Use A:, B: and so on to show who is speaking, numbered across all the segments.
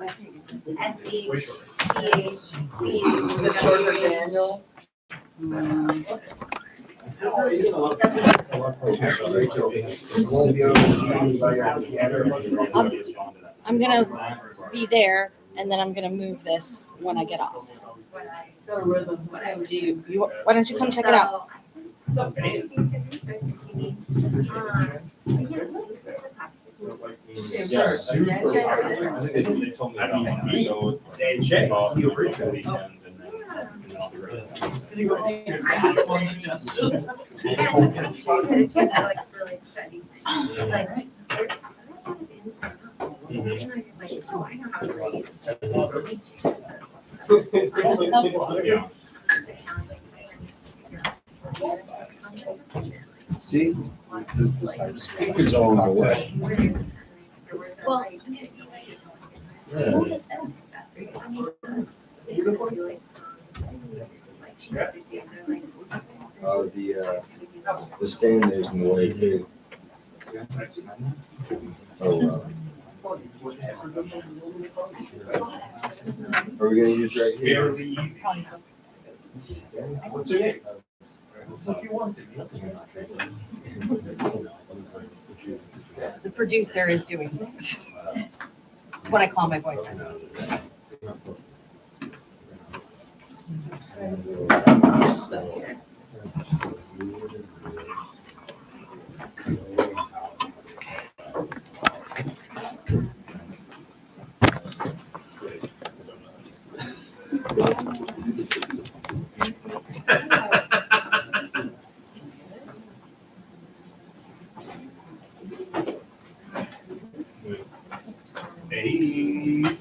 A: S-E-P-H-C.
B: The short for Daniel.
C: I'm gonna be there, and then I'm gonna move this when I get off. Why don't you come check it out?
D: Yeah, they told me and Shea, he originally weekend and then I'll be ready. Yeah.
E: See? Speakers all the way.
C: Well,
E: The stand there's in the way too. Oh, are we gonna use right here?
D: Fairly easy. What's your name? So if you want to.
C: the producer is doing things. It's what I call my boyfriend.
D: Hey.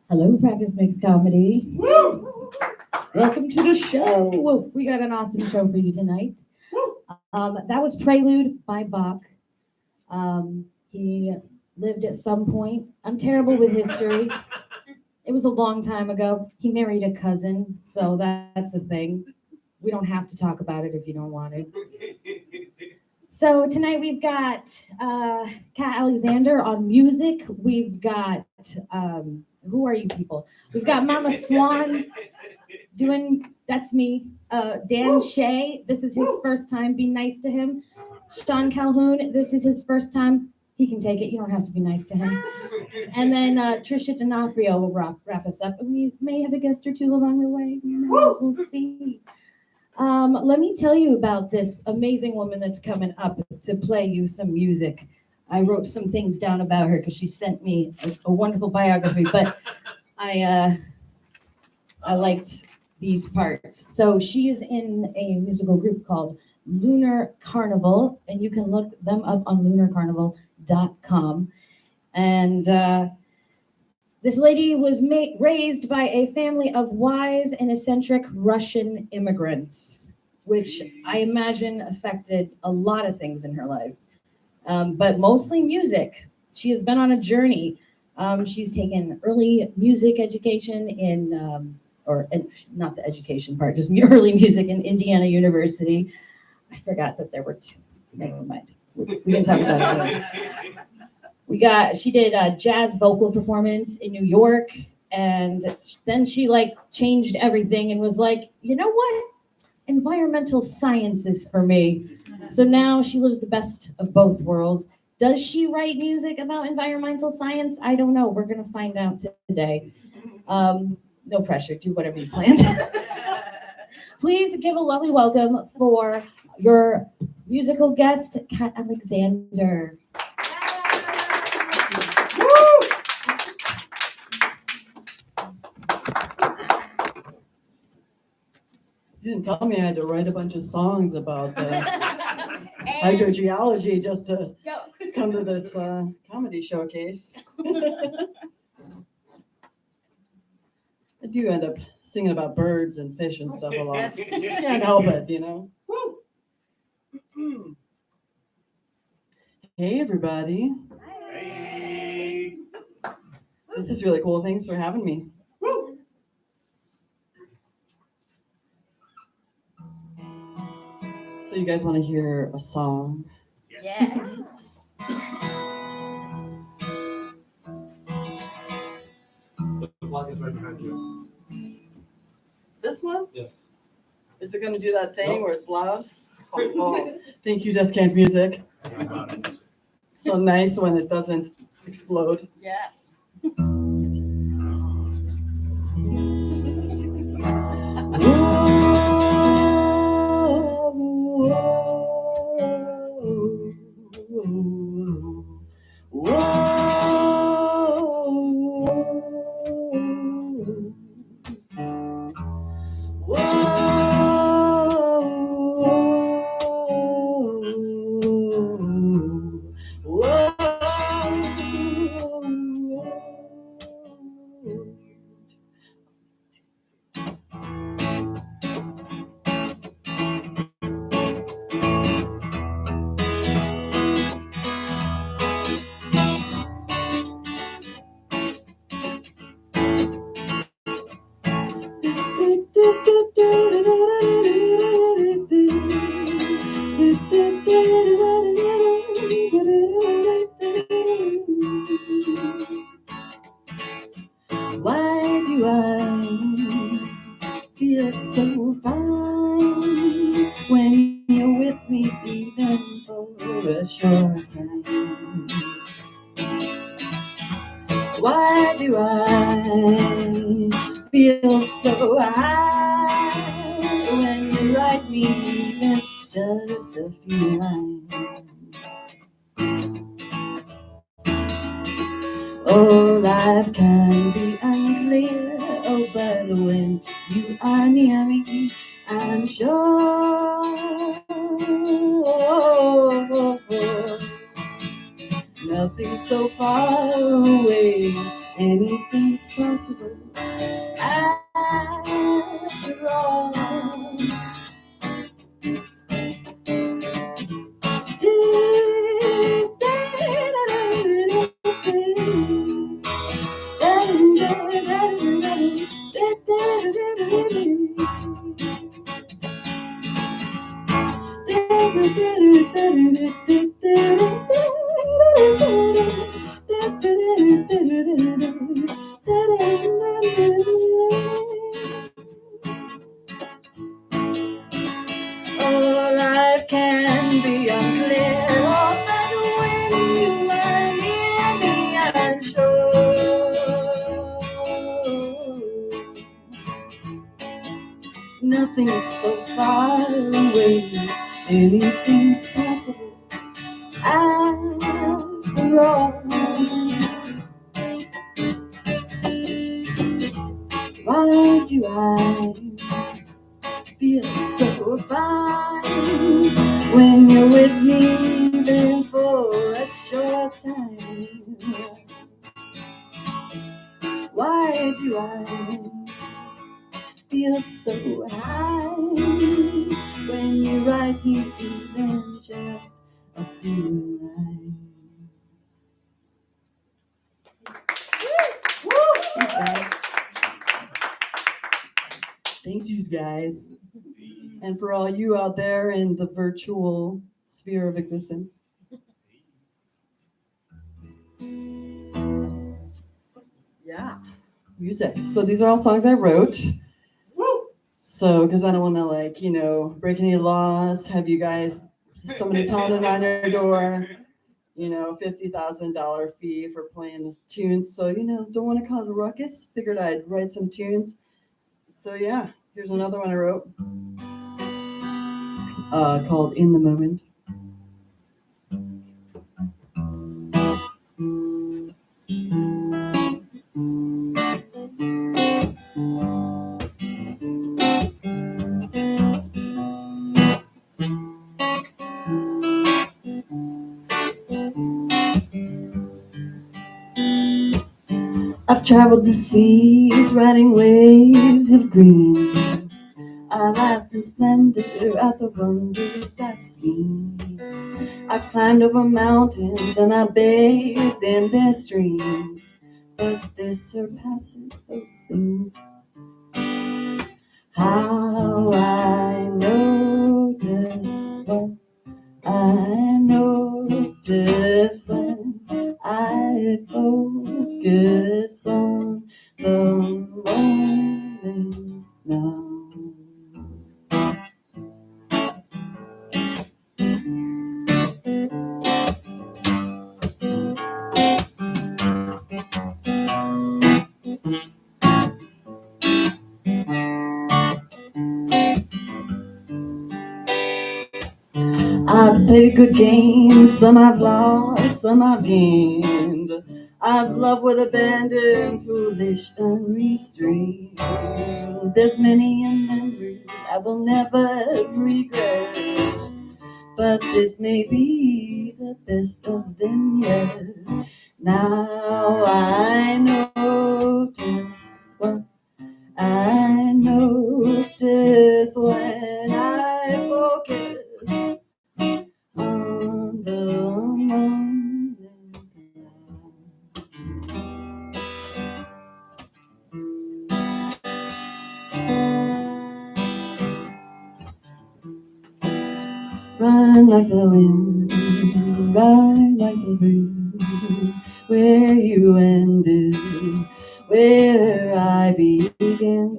C: Hello, Practice Makes Comedy. Welcome to the show. Whoa, we got an awesome show for you tonight. That was Prelude by Bach. He lived at some point. I'm terrible with history. It was a long time ago. He married a cousin, so that's a thing. We don't have to talk about it if you don't want to. So tonight we've got Kat Alexander on music. We've got who are you people? We've got Mama Swan doing, that's me. Dan Shea, this is his first time. Be nice to him. Sean Calhoun, this is his first time. He can take it. You don't have to be nice to him. And then Tricia D'Onofrio will wrap us up. And we may have a guest or two along the way. We'll see. Let me tell you about this amazing woman that's coming up to play you some music. I wrote some things down about her because she sent me a wonderful biography, but I liked these parts. So she is in a musical group called Lunar Carnival, and you can look them up on lunarcarnival.com. And this lady was raised by a family of wise and eccentric Russian immigrants, which I imagine affected a lot of things in her life, but mostly music. She has been on a journey. She's taken early music education not the education part, just early music in Indiana University. I forgot that there were two. Never mind. We can talk about it. She did a jazz vocal performance in New York, and then she changed everything and was like, you know what? Environmental science is for me. So now she lives the best of both worlds. Does she write music about environmental science? I don't know. We're going to find out today. No pressure. Do whatever you planned. Please give a lovely welcome for your musical guest, Kat Alexander.
A: You didn't tell me I had to write a bunch of songs about hydrogeology just to come to this comedy showcase. I do end up singing about birds and fish and stuff a lot. Can't help it, you know. Hey, everybody.
D: Hey.
A: This is really cool. Thanks for having me. So you guys want to hear a song?
D: Yes. The plug is right behind you.
A: This one?
D: Yes.
A: Is it going to do that thing where it's loud? Oh, thank you, Just Camp Music. So nice when it doesn't explode.
B: Yeah.
A: Why do I feel so fine when you're with me even for a short time? Why do I feel so high when you write me even just a few lines? Oh, life can be unclear, oh, but when you are near me, I'm sure nothing's so far away, anything's possible after all. Oh, life can be unclear, oh, but when you are near me, I'm sure nothing's so far away, anything's possible after all. Why do I feel so fine when you're with me, even for a short time? Why do I feel so high when you write me even just a few lines? Thanks, you guys. And for all you out there in the virtual sphere of existence. Yeah, music. So these are all songs I wrote. So, because I don't want to, break any laws, have you guys, somebody pounding on your door, $50,000 fee for playing the tunes. So, don't want to cause a ruckus. Figured I'd write some tunes. So, yeah, here's another one I wrote called In the Moment. I've traveled the seas, riding waves of green. I laughed in splendor at the wonders I've seen. I climbed over mountains and I bathed in their streams. But this surpasses those things. How I notice what I notice when I focus on the moment now. I've played a good game, some I've lost, some I've gained. I've loved with abandon, foolish, unrestrained. There's many a memory I will never regret, but this may be the best of them yet. Now I notice what I notice when I focus on the moment now. Run like the wind, ride like the breeze. Where you end is where I begin.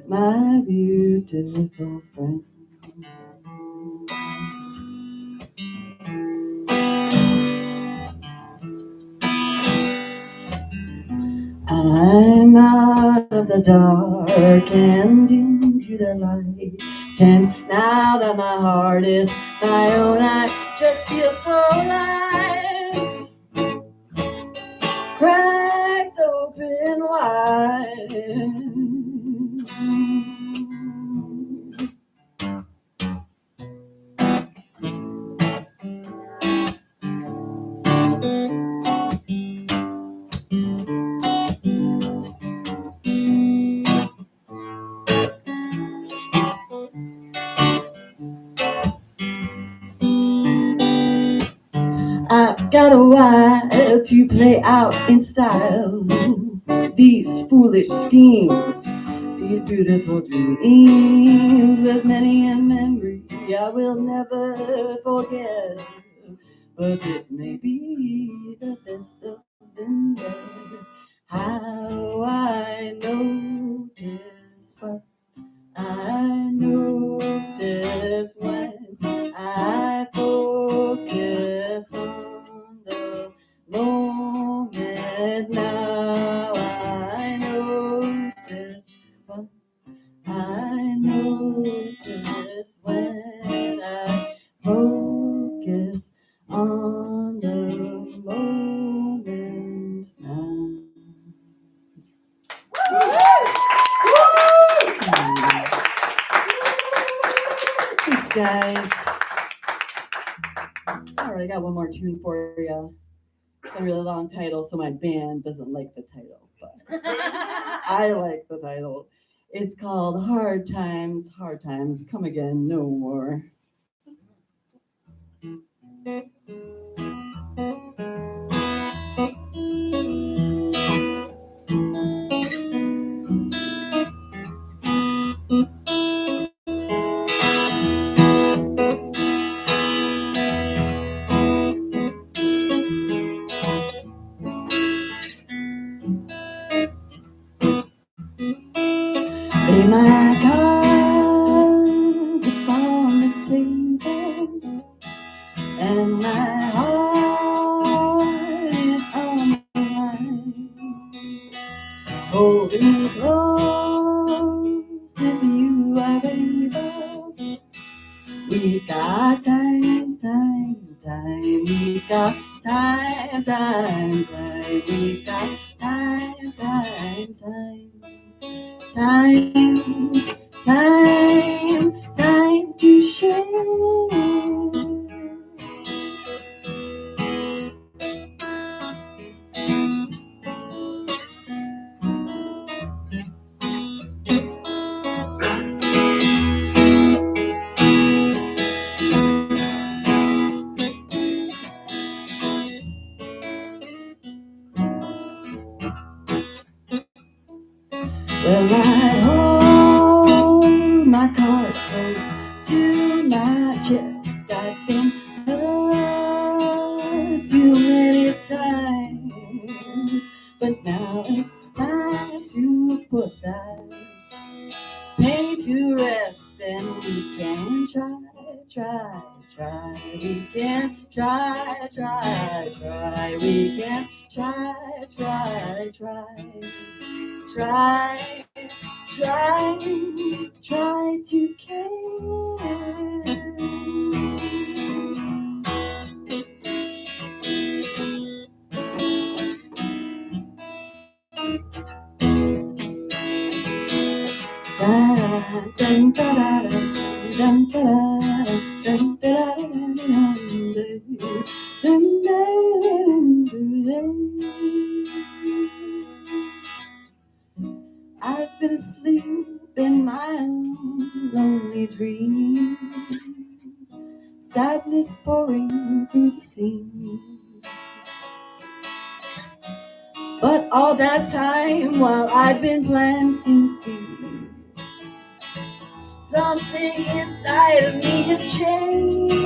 A: My beautiful friend. I'm out of the dark and into the light. And now that my heart is my own, I just feel so alive. Cracked open wide. I've got a while to play out in style these foolish schemes, these beautiful dreams. There's many a memory I will never forget, but this may be the best of them yet. How I notice what I notice when I focus on the moment. Now I notice what I notice when I focus on the moments now. Thanks, guys. All right, I got one more tune for you. It's a really long title, so my band doesn't like the title, but I like the title. It's called Hard Times, Come Again, No More. Lay my cards upon the table, and my heart is on the line. Hold me close if you are able. We got time. We got time. We got time. Time to share. Well, I hold my cards close to my chest. I've been hurt too many times, but now it's time to put that pain to rest, and we can try. We can try. We can try to care. I've been asleep in my own lonely dream, sadness pouring through the seams. But all that time while I've been planting seeds, something inside of me has changed.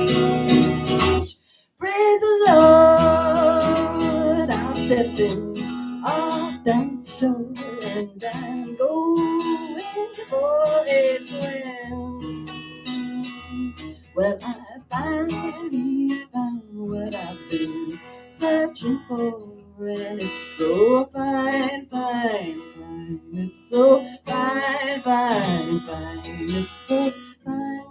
A: Praise the Lord, I'm stepping off that shore and I'm going for a swim. Well, I finally found what I've been searching for, and it's so fine. It's so fine. It's so fine.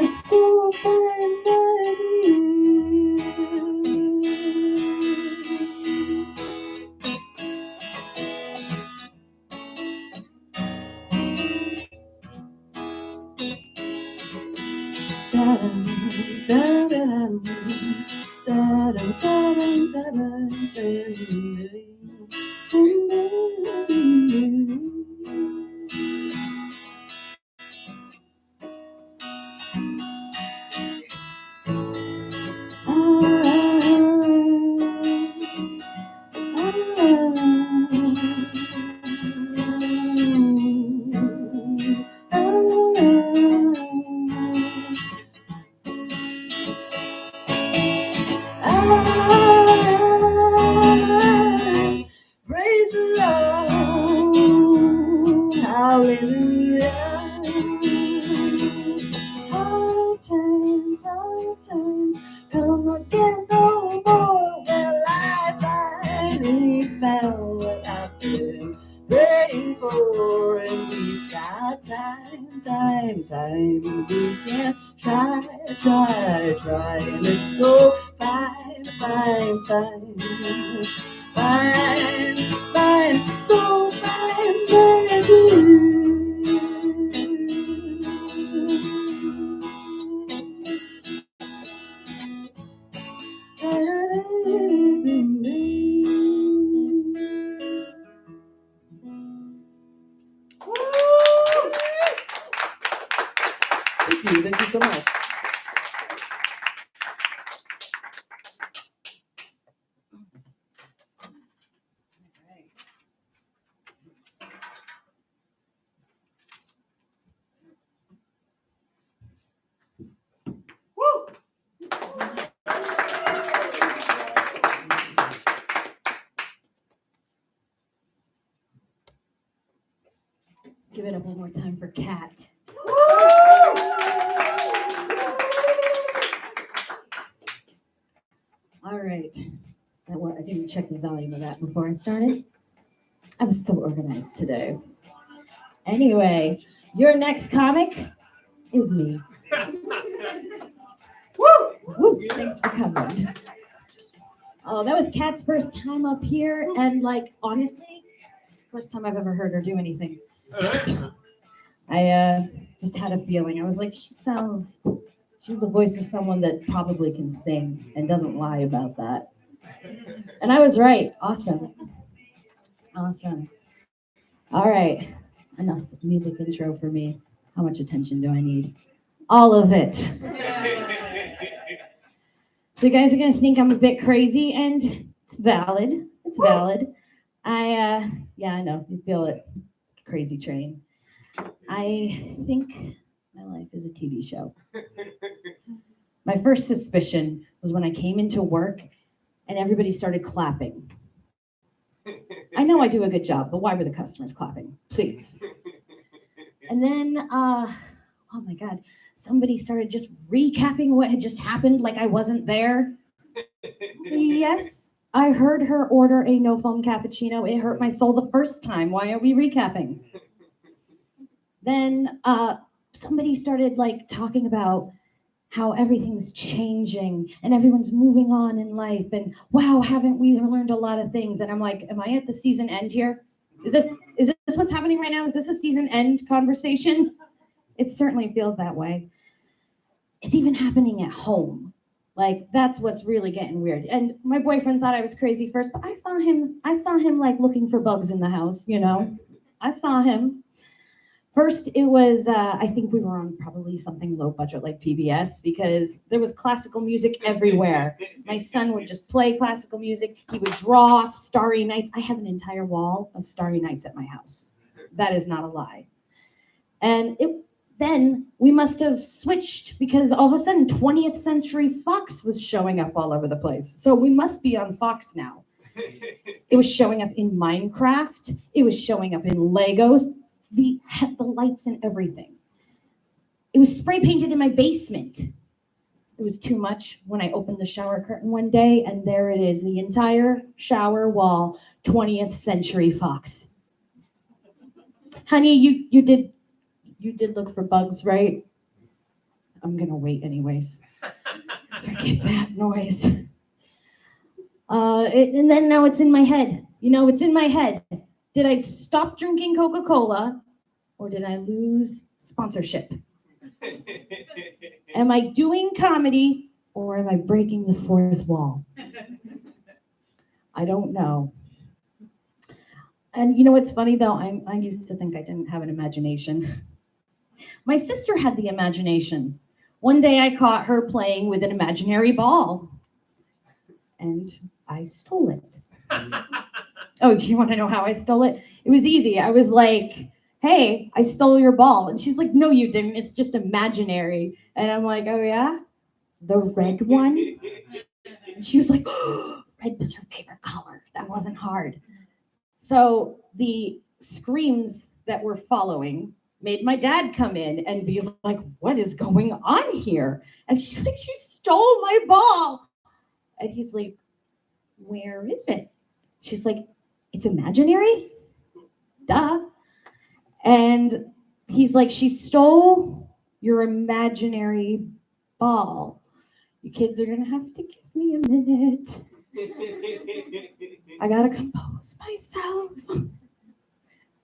A: It's so fine, Praise the Lord, hallelujah. Hard times, come again no more. Well, I finally found what I've been praying for, and we've got time. We can try, and it's so fine, so fine, Thank you so much.
C: Give it up one more time for Kat. All right. I didn't check the volume of that before I started. I was so organized today. Anyway, your next comic is me. Woo! Thanks for coming. Oh, that was Kat's first time up here, and like honestly, first time I've ever heard her do anything. I just had a feeling. I was like, she's the voice of someone that probably can sing and doesn't lie about that. And I was right. Awesome. All right, enough music intro for me. How much attention do I need? All of it. So you guys are gonna think I'm a bit crazy, and it's valid. I know, you feel it. Crazy train. I think my life is a TV show. My first suspicion was when I came into work and everybody started clapping. I know I do a good job, but why were the customers clapping? Please. And then, oh my God, somebody started just recapping what had just happened like I wasn't there. Yes, I heard her order a no foam cappuccino. It hurt my soul the first time. Why are we recapping? Then somebody started like talking about how everything's changing and everyone's moving on in life, and wow, haven't we learned a lot of things? And I'm like, am I at the season end here? Is this what's happening right now? Is this a season end conversation? It certainly feels that way. It's even happening at home. Like, that's what's really getting weird. And my boyfriend thought I was crazy first, but I saw him like looking for bugs in the house, you know? I saw him. First, it was, I think we were on probably something low budget like PBS, because there was classical music everywhere. My son would just play classical music. He would draw Starry Nights. I have an entire wall of Starry Nights at my house. That is not a lie. And then we must have switched, because all of a sudden 20th Century Fox was showing up all over the place. So we must be on Fox now. It was showing up in Minecraft. It was showing up in Legos. The lights and everything. It was spray painted in my basement. It was too much when I opened the shower curtain one day, and there it is, the entire shower wall, 20th Century Fox. Honey, you did look for bugs, right? I'm gonna wait anyways. Forget that noise. And then now it's in my head. It's in my head. Did I stop drinking Coca-Cola, or did I lose sponsorship? Am I doing comedy, or am I breaking the fourth wall? I don't know. And you know what's funny though? I used to think I didn't have an imagination. My sister had the imagination. One day I caught her playing with an imaginary ball, and I stole it. Oh, you want to know how I stole it? It was easy. I was like, hey, I stole your ball. And she's like, no, you didn't. It's just imaginary. And I'm like, oh, yeah? The red one? She was like, oh, red was her favorite color. That wasn't hard. So the screams that were following made my dad come in and be like, what is going on here? And she's like, she stole my ball. And he's like, where is it? She's like, it's imaginary? Duh. And he's like, she stole your imaginary ball. You kids are going to have to give me a minute. I got to compose myself.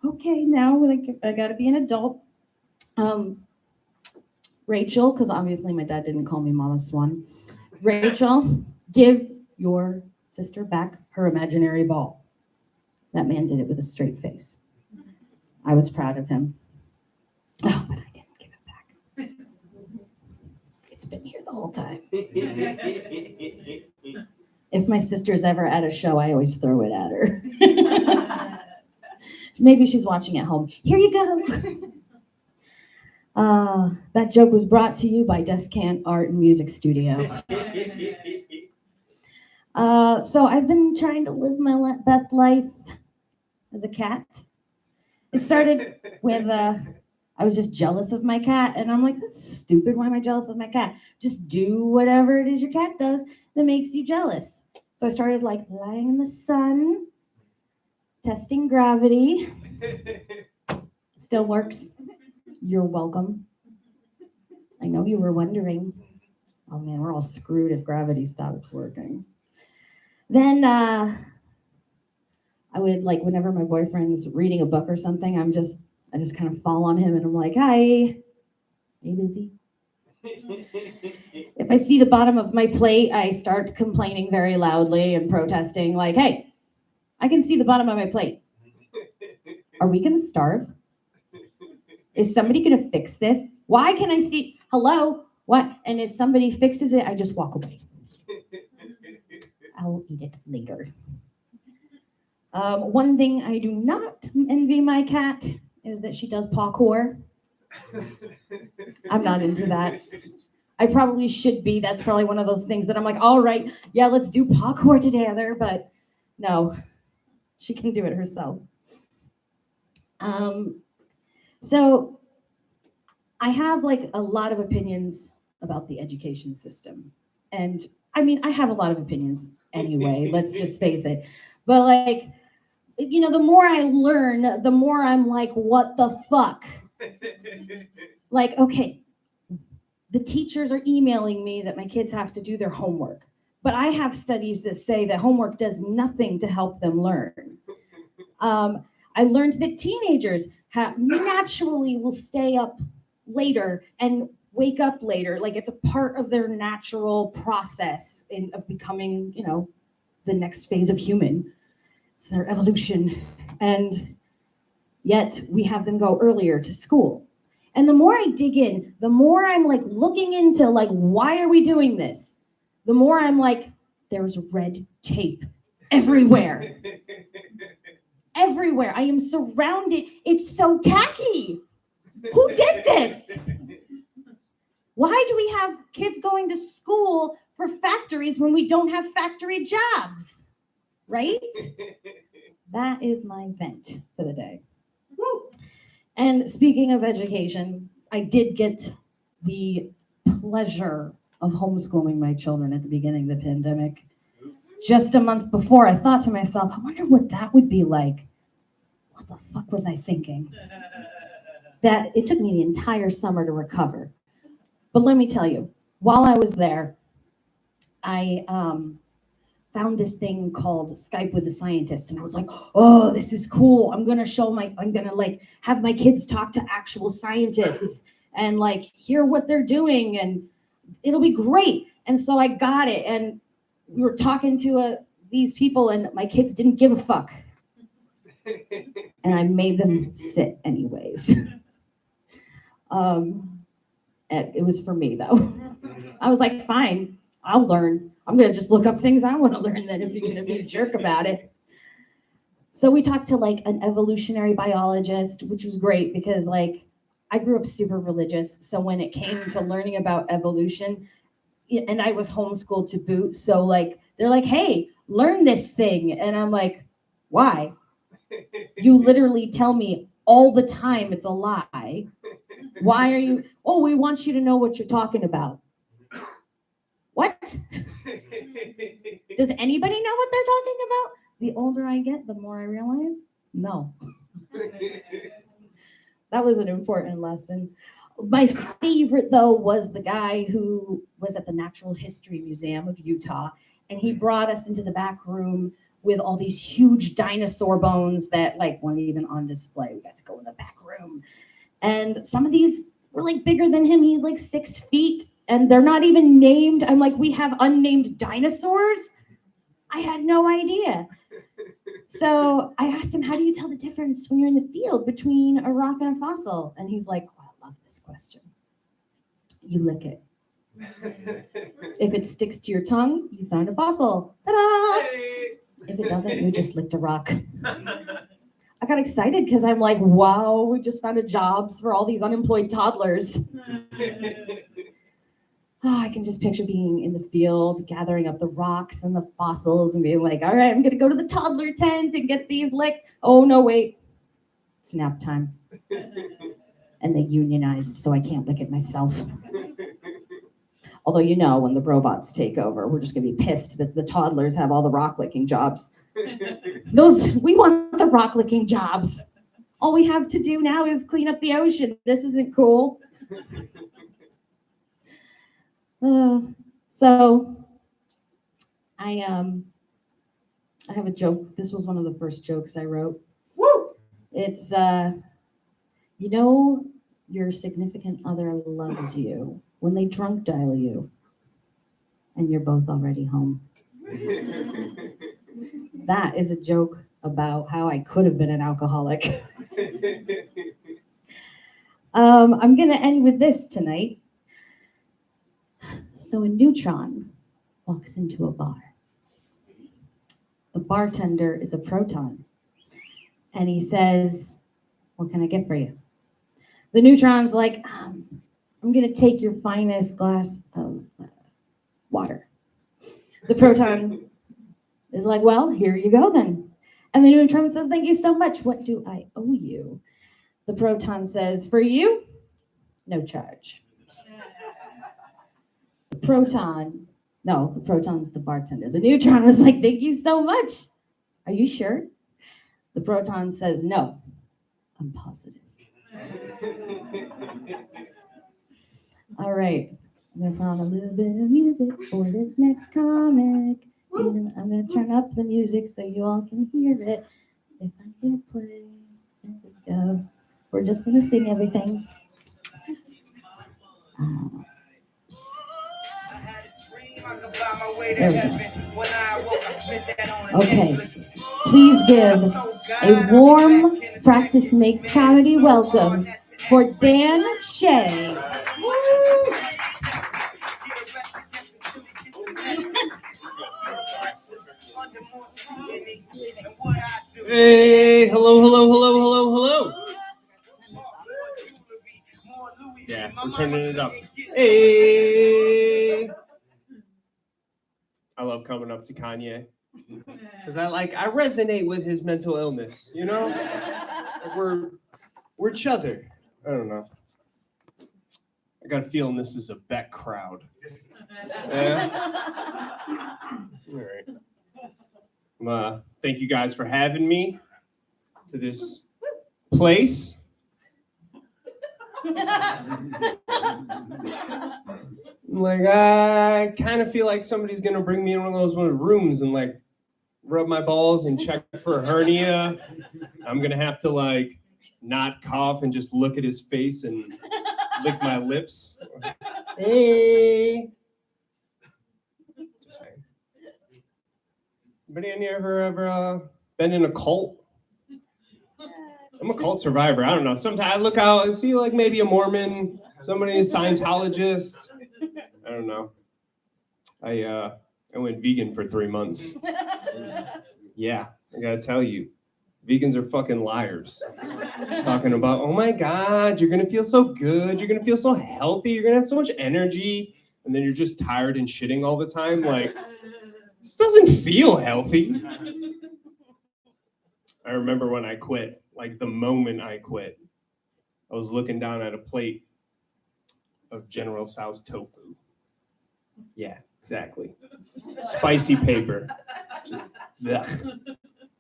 C: Okay, now I got to be an adult. Rachel, because obviously my dad didn't call me Mama Swan. Rachel, give your sister back her imaginary ball. That man did it with a straight face. I was proud of him. Oh, but I didn't give it back. It's been here the whole time. If my sister's ever at a show, I always throw it at her. Maybe she's watching at home. Here you go. That joke was brought to you by Descant Art and Music Studio. So I've been trying to live my best life as a cat. It started with, I was just jealous of my cat, and I'm like, that's stupid. Why am I jealous of my cat? Just do whatever it is your cat does that makes you jealous. So I started like lying in the sun, testing gravity. Still works. You're welcome. I know you were wondering. Oh man, we're all screwed if gravity stops working. Then I would like whenever my boyfriend's reading a book or something, I just kind of fall on him and I'm like, hi, are you busy? If I see the bottom of my plate, I start complaining very loudly and protesting like, hey, I can see the bottom of my plate. Are we gonna starve? Is somebody gonna fix this? Why can I see, hello, what? And if somebody fixes it, I just walk away. I'll eat it later. One thing I do not envy my cat is that she does parkour. I'm not into that. I probably should be. That's probably one of those things that I'm like, all right, yeah, let's do parkour together. But no, she can do it herself. So I have like a lot of opinions about the education system. And I mean, I have a lot of opinions anyway, let's just face it. But like, you know, the more I learn, the more I'm like, what the fuck? Like, okay, the teachers are emailing me that my kids have to do their homework. But I have studies that say that homework does nothing to help them learn. I learned that teenagers naturally will stay up later and wake up later. Like it's a part of their natural process of becoming, you know, the next phase of human. It's their evolution. And yet we have them go earlier to school. And the more I dig in, the more I'm like looking into like, why are we doing this? The more I'm like, there's red tape everywhere. Everywhere. I am surrounded. It's so tacky. Who did this? Why do we have kids going to school for factories when we don't have factory jobs? Right? That is my vent for the day. And speaking of education, I did get the pleasure of homeschooling my children at the beginning of the pandemic. Just a month before, I thought to myself, I wonder what that would be like. What the fuck was I thinking? That it took me the entire summer to recover. But let me tell you, while I was there, I found this thing called Skype with a Scientist, and I was like, oh, this is cool. I'm gonna like have my kids talk to actual scientists and like hear what they're doing, and it'll be great. And so I got it, and we were talking to these people, and my kids didn't give a fuck. And I made them sit anyways. It was for me though. I was like, fine, I'll learn. I'm gonna just look up things I want to learn then if you're gonna be a jerk about it. So we talked to like an evolutionary biologist, which was great because like I grew up super religious. So when it came to learning about evolution, and I was homeschooled to boot. So like, they're like, hey, learn this thing. And I'm like, why? You literally tell me all the time it's a lie. Why are you? Oh, we want you to know what you're talking about. What? Does anybody know what they're talking about? The older I get, the more I realize, no. That was an important lesson. My favorite, though, was the guy who was at the Natural History Museum of Utah, and he brought us into the back room with all these huge dinosaur bones that like weren't even on display. We got to go in the back room, and some of these were like bigger than him. He's like 6 feet, and they're not even named. I'm like, we have unnamed dinosaurs? I had no idea. So I asked him, how do you tell the difference when you're in the field between a rock and a fossil? And he's like, oh, I love this question. You lick it. If it sticks to your tongue, you found a fossil. Ta-da! If it doesn't, you just licked a rock. I got excited because I'm like, wow, we just found a jobs for all these unemployed toddlers. Oh, I can just picture being in the field, gathering up the rocks and the fossils and being like, all right, I'm going to go to the toddler tent and get these licked. Oh, no, wait. It's nap time. And they unionized, so I can't lick it myself. Although, you know, when the robots take over, we're just going to be pissed that the toddlers have all the rock licking jobs. We want the rock licking jobs. All we have to do now is clean up the ocean. This isn't cool. So I have a joke. This was one of the first jokes I wrote. Woo! It's you know, your significant other loves you when they drunk dial you and you're both already home. That is a joke about how I could have been an alcoholic. I'm gonna end with this tonight. So a neutron walks into a bar. The bartender is a proton. And he says, what can I get for you? The neutron's like, I'm going to take your finest glass of water. The proton is like, well, here you go then. And the neutron says, thank you so much. What do I owe you? The proton says, for you, no charge. The proton's the bartender. The neutron was like, thank you so much. Are you sure? The proton says, no, I'm positive. All right, I'm gonna put on a little bit of music for this next comic. And I'm gonna turn up the music so you all can hear it. If I hit play, there we go. We're just gonna sing everything. There we go. Okay, please give a warm Practice Makes Comedy welcome for Dan Shea.
F: Hey, hello. Yeah, we're turning it up. Hey. I love coming up to Kanye because I resonate with his mental illness, you know? We're each other. I don't know. I got a feeling this is a Beck crowd. Yeah? All right. Thank you guys for having me to this place. Like, I kind of feel like somebody's gonna bring me in one of those rooms and like rub my balls and check for a hernia. I'm gonna have to like not cough and just look at his face and lick my lips. Hey. Just saying. Anybody in here ever been in a cult? I'm a cult survivor. I don't know. Sometimes I look out and see like maybe a Mormon, somebody, a Scientologist. I don't know. I went vegan for 3 months. Yeah, I gotta tell you, vegans are fucking liars. Talking about, oh my God, you're gonna feel so good, you're gonna feel so healthy, you're gonna have so much energy. and then you're just tired and shitting all the time. Like, this doesn't feel healthy. I remember when I quit, like the moment I quit, I was looking down at a plate of General Tso's tofu. Yeah, exactly. Spicy paper. Just, ugh.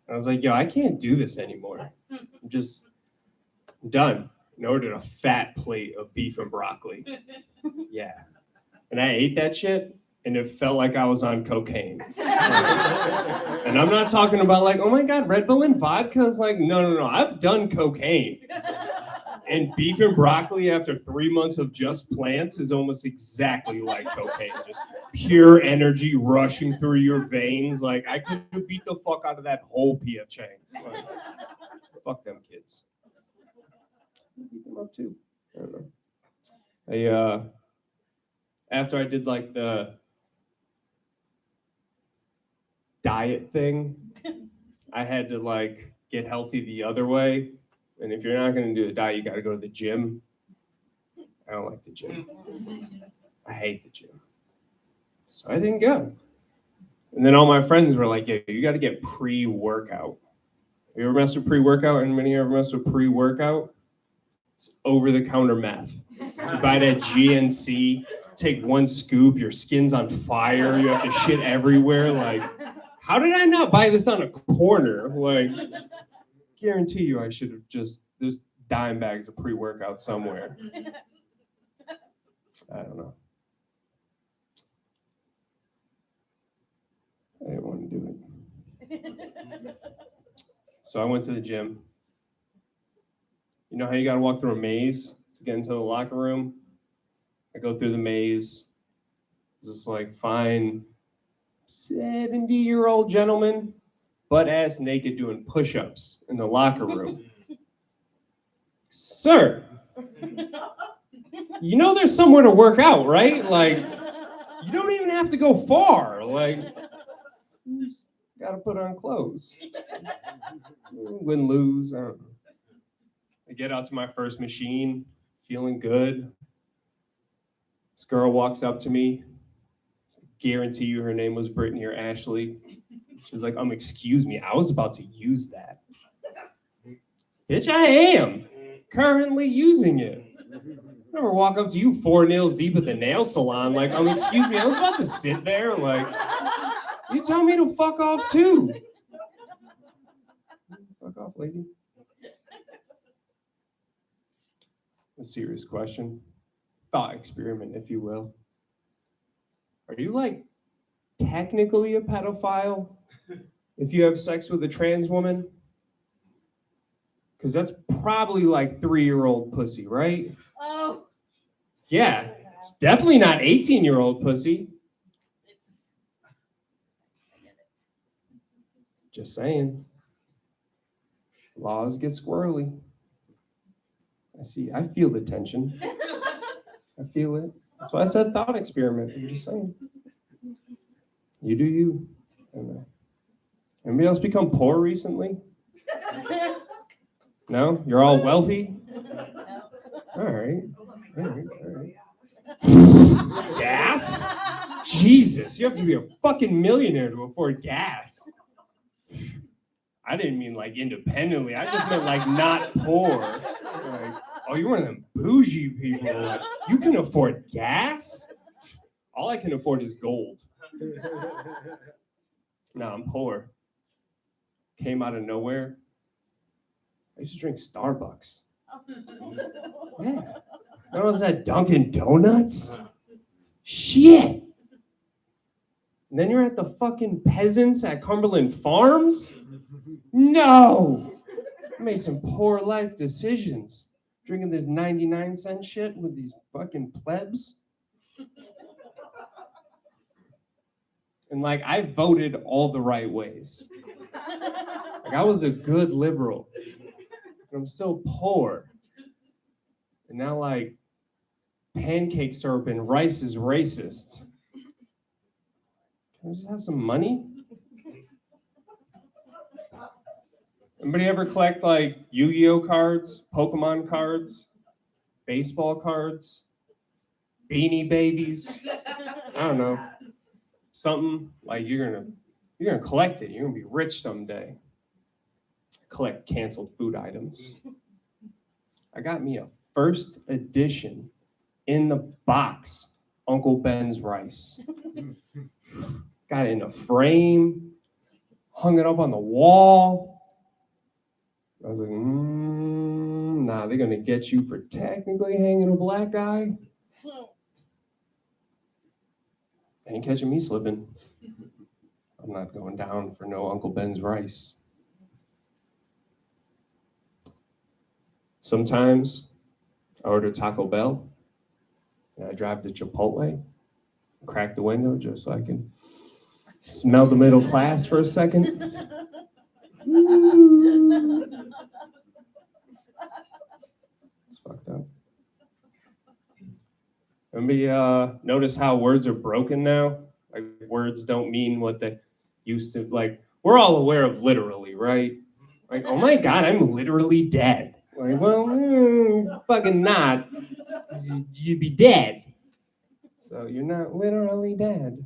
F: I was like, yo, I can't do this anymore. I'm done. And ordered a fat plate of beef and broccoli. Yeah. And I ate that shit, and it felt like I was on cocaine. And I'm not talking about like, oh my God, Red Bull and vodka is like, no. I've done cocaine. And beef and broccoli after 3 months of just plants is almost exactly like cocaine. Just pure energy rushing through your veins. Like, I could beat the fuck out of that whole PF Chang's. Like, fuck them kids. Beat them up too. I don't know. After I did like the diet thing, I had to like get healthy the other way. And if you're not going to do the diet, you got to go to the gym. I don't like the gym. I hate the gym. So I didn't go. And then all my friends were like, yeah, you got to get pre-workout. Have you ever messed with pre-workout? Anybody ever messed with pre-workout? It's over-the-counter meth. You buy that GNC, take one scoop, your skin's on fire, you have to shit everywhere. Like, how did I not buy this on a corner? Like, guarantee you I should have there's dime bags of pre-workout somewhere. I don't know. I didn't want to do it. So I went to the gym. You know how you got to walk through a maze to get into the locker room? I go through the maze. There's this like fine 70-year-old gentleman, butt-ass naked, doing push-ups in the locker room. Sir, you know there's somewhere to work out, right? Like, you don't even have to go far. Like, you just gotta put on clothes. Win, lose, I don't know. I get out to my first machine, feeling good. This girl walks up to me. Guarantee you her name was Brittany or Ashley. She was like, excuse me, I was about to use that. Bitch, I am currently using it. I never walk up to you 4 nails deep at the nail salon like, excuse me, I was about to sit there. Like, you tell me to fuck off too. Fuck off, lady. A serious question. Thought experiment, if you will. Are you like technically a pedophile if you have sex with a trans woman? Because that's probably like 3-year-old pussy, right?
C: Oh.
F: Yeah, it's definitely not 18-year-old pussy. Just saying. Laws get squirrely. I feel the tension. I feel it. That's why I said thought experiment. I'm just saying. You do you. Anybody else become poor recently? No? You're all wealthy? All right. Gas? Jesus, you have to be a fucking millionaire to afford gas. I didn't mean like independently. I just meant like not poor. Like, oh, you're one of them bougie people. Like, you can afford gas? All I can afford is gold. No, I'm poor. Came out of nowhere. I used to drink Starbucks. Yeah. When I was at Dunkin' Donuts? Shit. And then you're at the fucking peasants at Cumberland Farms? No. I made some poor life decisions. Drinking this 99-cent shit with these fucking plebs. And like, I voted all the right ways. Like, I was a good liberal. And I'm still poor. And now like, pancake syrup and rice is racist. Can I just have some money? Anybody ever collect like Yu-Gi-Oh cards, Pokemon cards, baseball cards? Beanie Babies. I don't know. Something like you're gonna collect it. You're gonna be rich someday. Collect canceled food items. I got me a first edition in the box Uncle Ben's rice. Got it in a frame, hung it up on the wall. I was like, nah, they're gonna get you for technically hanging a black guy. Ain't catching me slipping. I'm not going down for no Uncle Ben's rice. Sometimes I order Taco Bell and I drive to Chipotle, crack the window just so I can smell the middle class for a second. It's fucked up. Maybe notice how words are broken now? Like words don't mean what they used to. Like we're all aware of literally, right? Like, oh my God, I'm literally dead. Like, well, fucking not. You'd be dead. So you're not literally dead.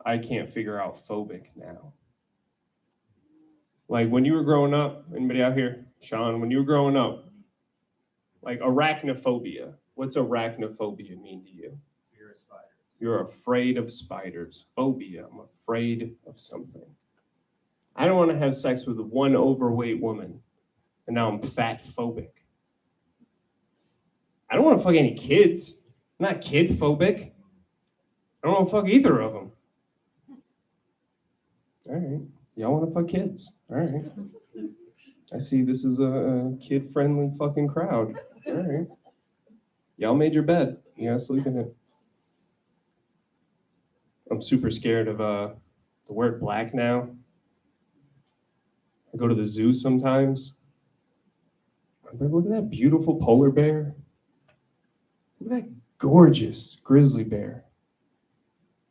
F: I can't figure out phobic now. Like when you were growing up, anybody out here? Sean, when you were growing up, like arachnophobia. What's arachnophobia mean to you?
E: Fear of spiders.
F: You're afraid of spiders. Phobia, I'm afraid of something. I don't want to have sex with one overweight woman, and now I'm fat phobic. I don't want to fuck any kids. I'm not kid phobic. I don't want to fuck either of them. All right. Y'all want to fuck kids. All right. I see this is a kid-friendly fucking crowd. All right. Y'all made your bed. You gotta sleep in it. I'm super scared of the word black now. I go to the zoo sometimes. I'm like, look at that beautiful polar bear. Look at that gorgeous grizzly bear.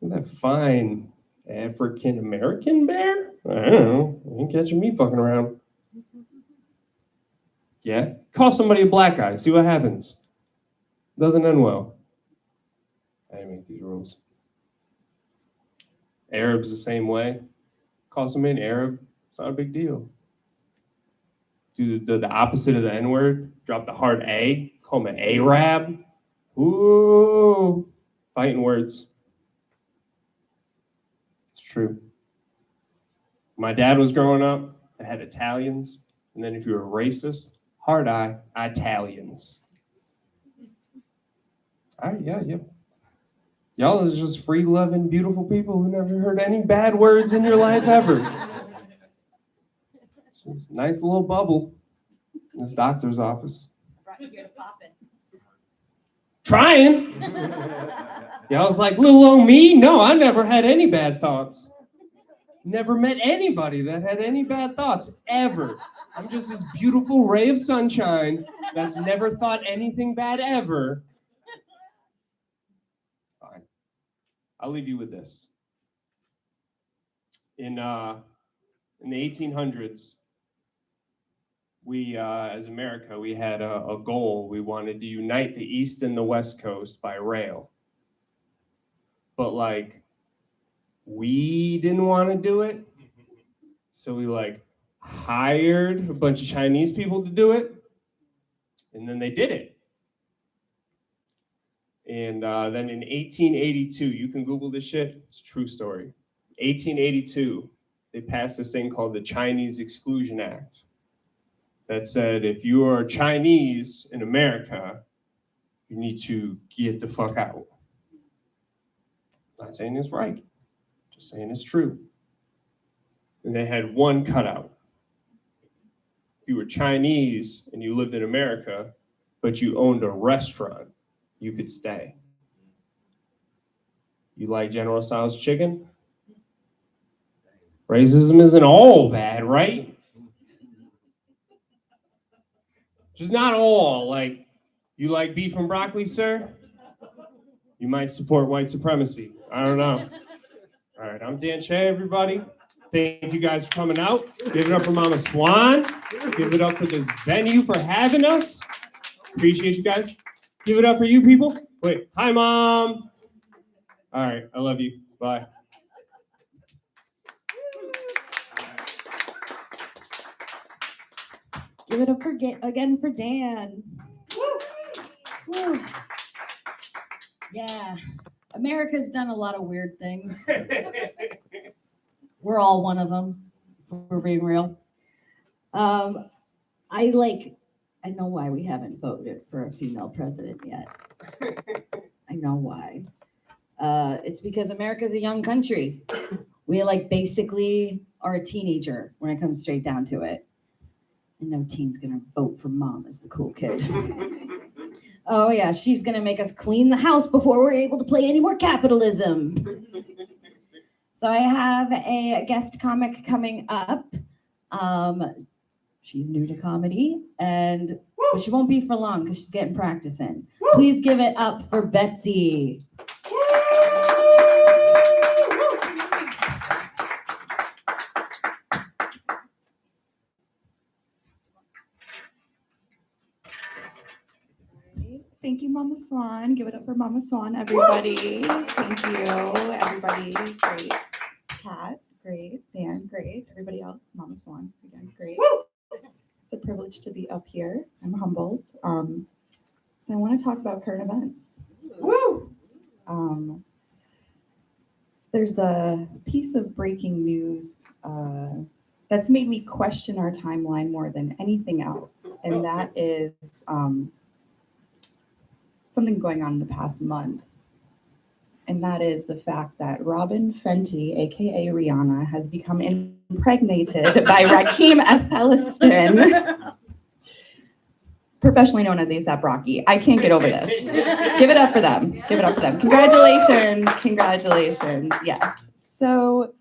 F: Look at that fine African American bear. I don't know. You ain't catching me fucking around. Yeah? Call somebody a black guy. See what happens. Doesn't end well. I didn't make these rules. Arab's the same way. Call somebody an Arab. It's not a big deal. Do the opposite of the N-word. Drop the hard A. Call him an Arab. Ooh. Fighting words. It's true. My dad was growing up. I had Italians. And then if you were racist, hard I, Italians. Yeah. Y'all is just free-loving, beautiful people who never heard any bad words in your life ever. It's a nice little bubble in this doctor's office.
C: Brought you here to pop it.
F: Trying? Y'all was like, little old me? No, I never had any bad thoughts. Never met anybody that had any bad thoughts, ever. I'm just this beautiful ray of sunshine that's never thought anything bad ever. Fine. I'll leave you with this. In the 1800s, we, as America, we had a goal. We wanted to unite the East and the West Coast by rail. But like, we didn't want to do it. So we like hired a bunch of Chinese people to do it. And then they did it. And then in 1882, you can Google this shit. It's a true story. 1882, they passed this thing called the Chinese Exclusion Act that said if you are Chinese in America, you need to get the fuck out. Not saying it's right, just saying it's true. And they had one cutout. If you were Chinese and you lived in America, but you owned a restaurant, you could stay. You like General Tso's chicken? Racism isn't all bad, right? Just not all. Like, you like beef and broccoli, sir? You might support white supremacy. I don't know. All right, I'm Dan Shea, everybody. Thank you guys for coming out. Give it up for Mama Swan. Give it up for this venue for having us. Appreciate you guys. Give it up for you people. Wait, hi, Mom. All right, I love you. Bye.
C: Give it up again for Dan. Woo. Yeah, America's done a lot of weird things. We're all one of them, if we're being real. I know why we haven't voted for a female president yet. I know why. It's because America's a young country. We basically are a teenager when it comes straight down to it. And no teen's gonna vote for mom as the cool kid. Oh yeah, she's gonna make us clean the house before we're able to play any more capitalism. So I have a guest comic coming up. She's new to comedy, but she won't be for long because she's getting practice in. Please give it up for Betsy.
B: Thank you, Mama Swan. Give it up for Mama Swan, everybody. Thank you, everybody. Great. Kat, great. Dan, great. Everybody else, Mama Swan, again, great. It's a privilege to be up here. I'm humbled. So I want to talk about current events. There's a piece of breaking news that's made me question our timeline more than anything else, and that is something going on in the past month, and that is the fact that Robin Fenty, aka Rihanna, has become impregnated by Rakim Elliston, professionally known as A$AP Rocky. I can't get over this. Give it up for them. Give it up for them. Congratulations. Congratulations. Yes. So,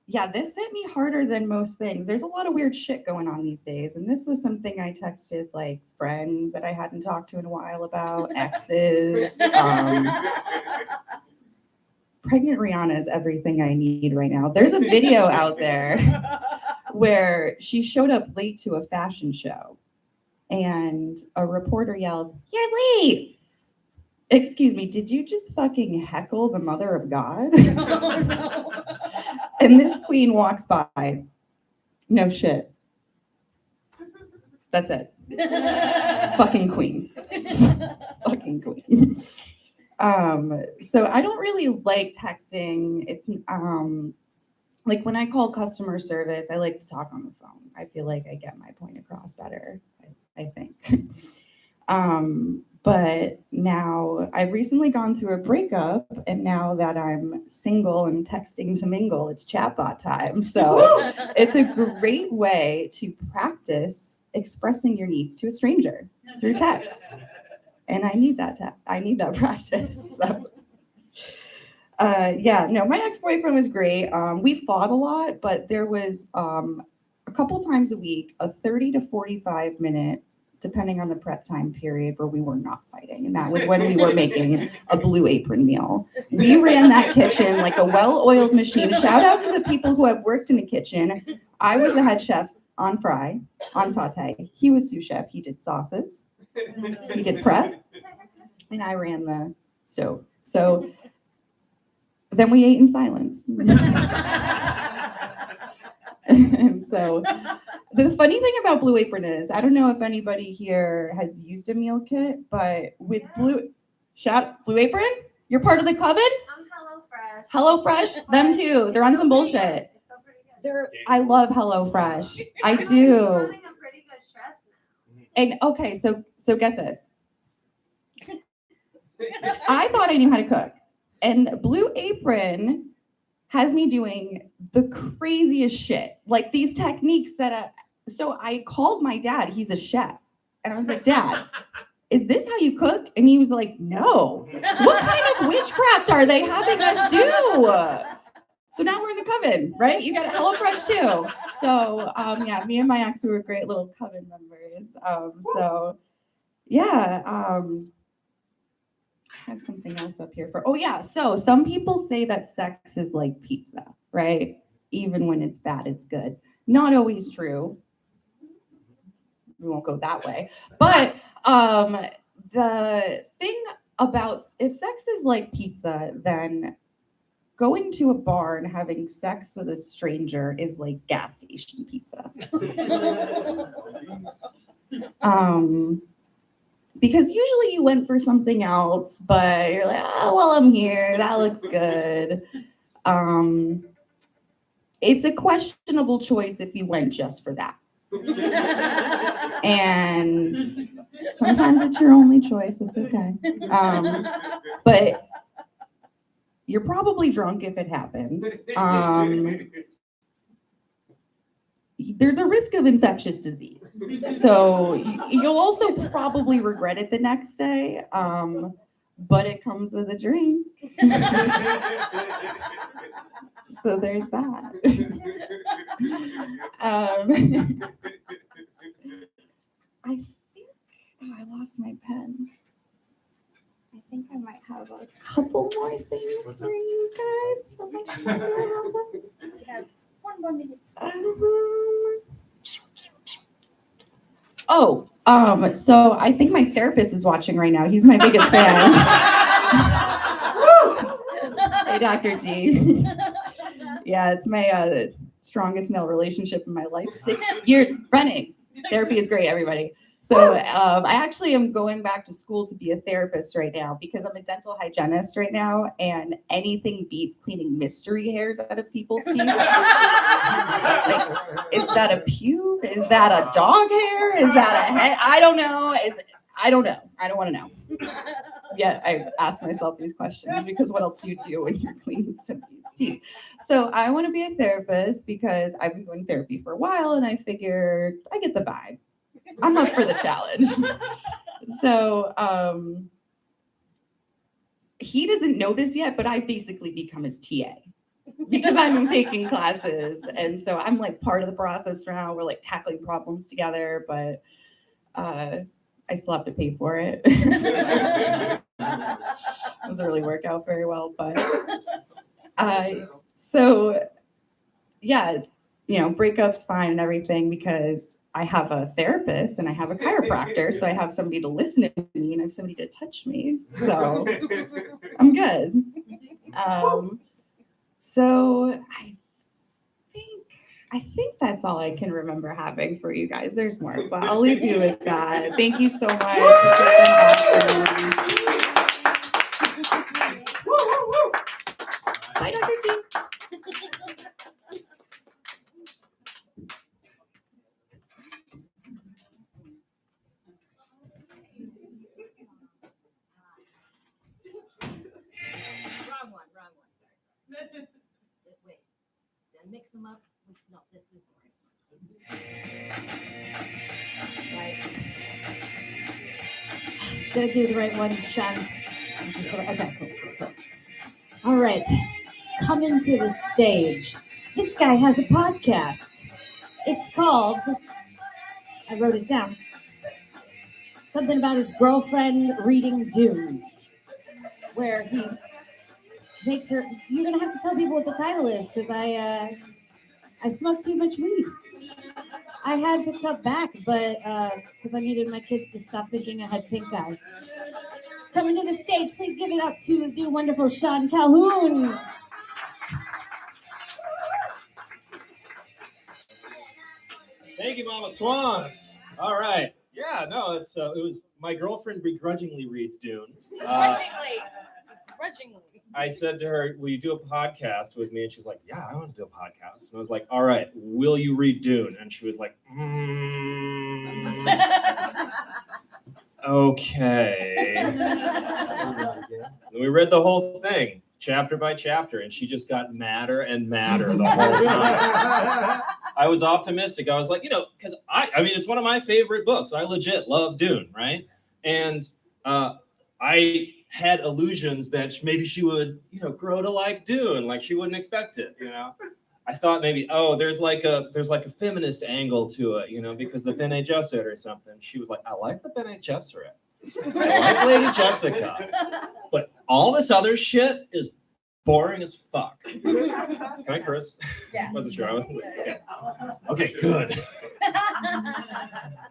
B: yeah, this hit me harder than most things. There's a lot of weird shit going on these days. And this was something I texted friends that I hadn't talked to in a while about, exes. Pregnant Rihanna is everything I need right now. There's a video out there where she showed up late to a fashion show and a reporter yells, "You're late." Excuse me, did you just fucking heckle the mother of God? Oh, no. And this queen walks by. No shit. That's it. Fucking queen. Fucking queen. So I don't really like texting. It's when I call customer service, I like to talk on the phone. I feel like I get my point across better, I think. But now I've recently gone through a breakup, and now that I'm single and texting to mingle, it's chatbot time. So it's a great way to practice expressing your needs to a stranger through text. And I need that. I need that practice. So, my ex-boyfriend was great. We fought a lot, but there was a couple times a week, a 30 to 45 minute, depending on the prep time period, where we were not fighting. And that was when we were making a Blue Apron meal. We ran that kitchen like a well-oiled machine. Shout out to the people who have worked in the kitchen. I was the head chef on fry, on saute. He was sous chef. He did sauces. He did prep. And I ran the stove. So then we ate in silence. And so the funny thing about Blue Apron is, I don't know if anybody here has used a meal kit, but with Blue Apron, you're part of the coven?
G: I'm HelloFresh.
B: HelloFresh, them too. They're on some bullshit.
G: It's so pretty good.
B: I love HelloFresh. I
G: I'm
B: do.
G: having a pretty good chef now.
B: And okay, so get this. I thought I knew how to cook. And Blue Apron has me doing the craziest shit. Like these techniques so I called my dad, he's a chef. And I was like, "Dad, is this how you cook?" And he was like, "No. What kind of witchcraft are they having us do?" So now we're in the coven, right? You got HelloFresh too. So me and my ex, we were great little coven members. I had something else up here so some people say that sex is like pizza, right? Even when it's bad, it's good. Not always true. We won't go that way. But The thing about if sex is like pizza, then going to a bar and having sex with a stranger is like gas station pizza. Because usually you went for something else, but you're like, oh, well, I'm here. That looks good. It's a questionable choice if you went just for that. And sometimes it's your only choice. It's okay. But you're probably drunk if it happens. There's a risk of infectious disease. So you'll also probably regret it the next day. But it comes with a drink. So there's that. I think I lost my pen. I think I might have a couple more things for you guys. How much time do I have left?
C: We have 1 more minute.
B: So I think my therapist is watching right now. He's my biggest fan. Hey, Dr. G. Yeah, it's my strongest male relationship in my life. 6 years running. Therapy is great, everybody. So I actually am going back to school to be a therapist right now because I'm a dental hygienist right now, and anything beats cleaning mystery hairs out of people's teeth. Like, is that a pube? Is that a dog hair? Is that a head? I don't know. I don't know. I don't want to know. Yet I ask myself these questions because what else do you do when you're cleaning somebody's teeth? So I want to be a therapist because I've been doing therapy for a while, and I figured I get the vibe. I'm up for the challenge. So he doesn't know this yet, but I basically become his TA because I'm taking classes. And so I'm like part of the process now. We're like tackling problems together, but I still have to pay for it. It doesn't really work out very well, but so yeah, breakup's fine and everything because I have a therapist and I have a chiropractor, so I have somebody to listen to me and I have somebody to touch me. So I'm good. So I think that's all I can remember having for you guys. There's more, but I'll leave you with that. Thank you so much. Bye, Dr. G.
C: Wrong one, sorry. Wait, then mix them up. No, this is the right one. Right. Did I do the right one, Sean? Okay, cool. All right, coming to the stage. This guy has a podcast. It's called, I wrote it down, something about his girlfriend reading Dune, where he makes her, you're going to have to tell people what the title is, because I smoked too much weed. I had to cut back, but because I needed my kids to stop thinking I had pink eye. Coming to the stage, please give it up to the wonderful Sean Calhoun.
D: Thank you, Mama Swan. All right. Yeah, no, it was my girlfriend begrudgingly reads Dune.
C: Grudgingly.
D: I said to her, will you do a podcast with me? And she's like, yeah, I want to do a podcast. And I was like, all right, will you read Dune? And she was like, okay. And we read the whole thing, chapter by chapter, and she just got madder and madder the whole time. I was optimistic. I was like, because I mean, it's one of my favorite books. I legit love Dune, right? And I had illusions that maybe she would, grow to like Dune, like she wouldn't expect it, I thought maybe, there's like a feminist angle to it, because the Bene Gesserit or something. She was like, I like the Bene Gesserit. I like Lady Jessica. But all this other shit is boring as fuck. Can I curse?
C: Yeah.
D: Wasn't sure. I was okay. Okay, good.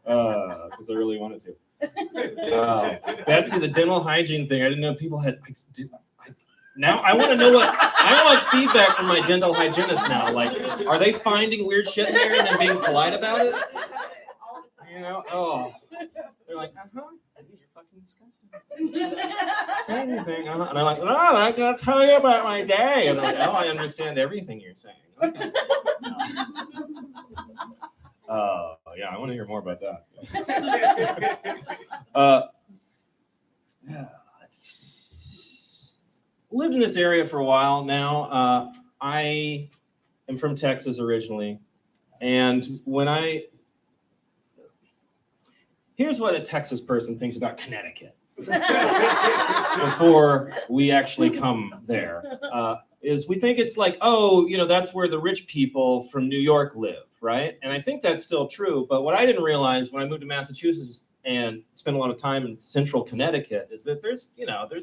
D: Because I really wanted to. Betsy, the dental hygiene thing. I didn't know people had. Now I want to know what. I want feedback from my dental hygienist now. Like, are they finding weird shit in there and then being polite about it? You know? Oh, they're like, you're fucking disgusting. Say anything. And I'm like, I gotta tell you about my day. And they're like, I understand everything you're saying. Okay. Yeah, I want to hear more about that. Lived in this area for a while now. I am from Texas originally, and here's what a Texas person thinks about Connecticut before we actually come there. Is we think it's like, that's where the rich people from New York live, right? And I think that's still true. But what I didn't realize when I moved to Massachusetts and spent a lot of time in central Connecticut is that there's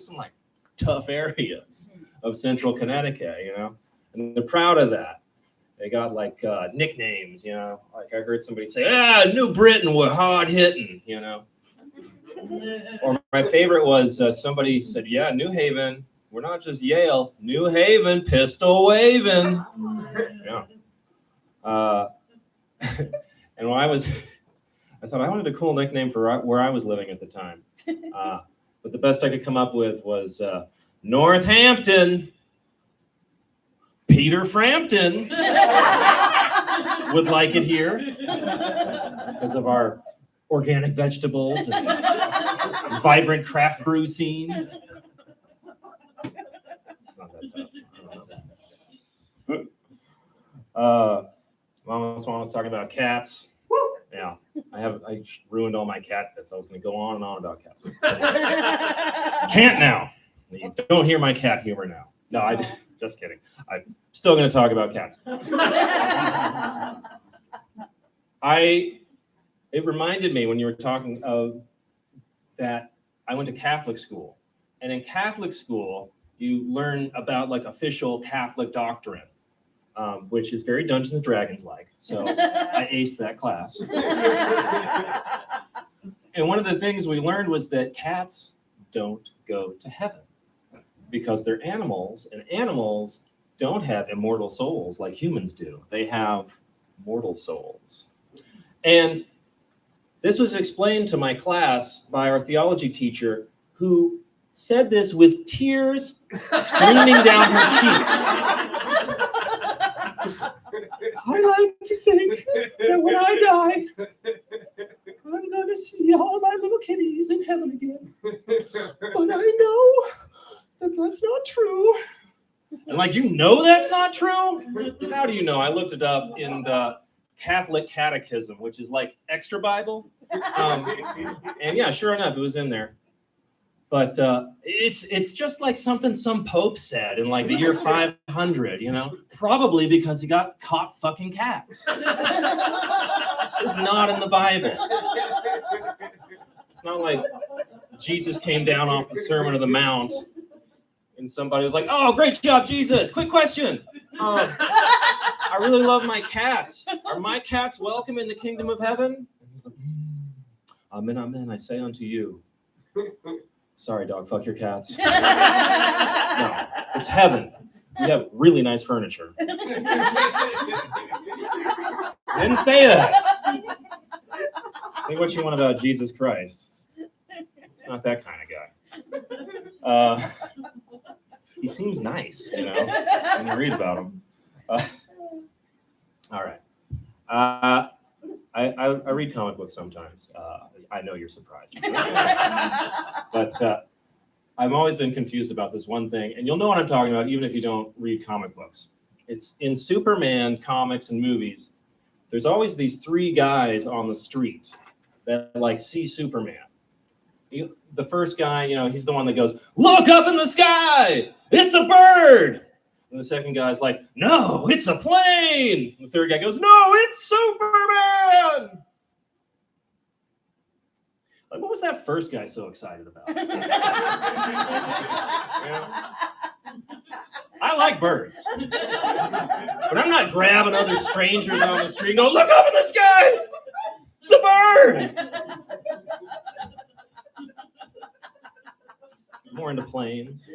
D: some like tough areas of central Connecticut, and they're proud of that. They got like nicknames, like I heard somebody say, New Britain, we're hard hitting, Or my favorite was somebody said, New Haven, we're not just Yale, New Haven, pistol waving. Yeah. And when I thought I wanted a cool nickname for where I was living at the time. But the best I could come up with was Northampton, Peter Frampton would like it here because of our organic vegetables and vibrant craft brew scene. Not that tough. Mama Swan was talking about cats. Yeah, I ruined all my cat bits. I was going to go on and on about cats. Can't now. You don't hear my cat humor now. No, I just kidding. I'm still going to talk about cats. It reminded me when you were talking of that I went to Catholic school, and in Catholic school you learn about like official Catholic doctrine. Which is very Dungeons and Dragons like. So I aced that class. And one of the things we learned was that cats don't go to heaven because they're animals, and animals don't have immortal souls like humans do. They have mortal souls. And this was explained to my class by our theology teacher, who said this with tears streaming down her cheeks. I like to think that when I die, I'm going to see all my little kitties in heaven again. But I know that that's not true. And like, that's not true? How do you know? I looked it up in the Catholic Catechism, which is like extra Bible. And yeah, sure enough, it was in there. But it's just like something some pope said in like the year 500, probably because he got caught fucking cats. This is not in the Bible. It's not like Jesus came down off the Sermon on the Mount and somebody was like, "Oh, great job, Jesus. Quick question. I really love my cats. Are my cats welcome in the kingdom of heaven?" And he's like, "Amen, amen, I say unto you." Sorry, dog, fuck your cats. No, it's heaven. We have really nice furniture. Didn't say that. Say what you want about Jesus Christ. He's not that kind of guy. He seems nice, when you read about him. All right. I read comic books sometimes. I know you're surprised. But I've always been confused about this one thing, and you'll know what I'm talking about even if you don't read comic books. It's in Superman comics and movies. There's always these three guys on the street that like see Superman. The first guy, he's the one that goes, "Look up in the sky! It's a bird!" And the second guy's like, "No, it's a plane!" And the third guy goes, "No, it's Superman!" Like, what was that first guy so excited about? I I like birds. But I'm not grabbing other strangers on the street and going, look up in the sky! It's a bird! More into planes.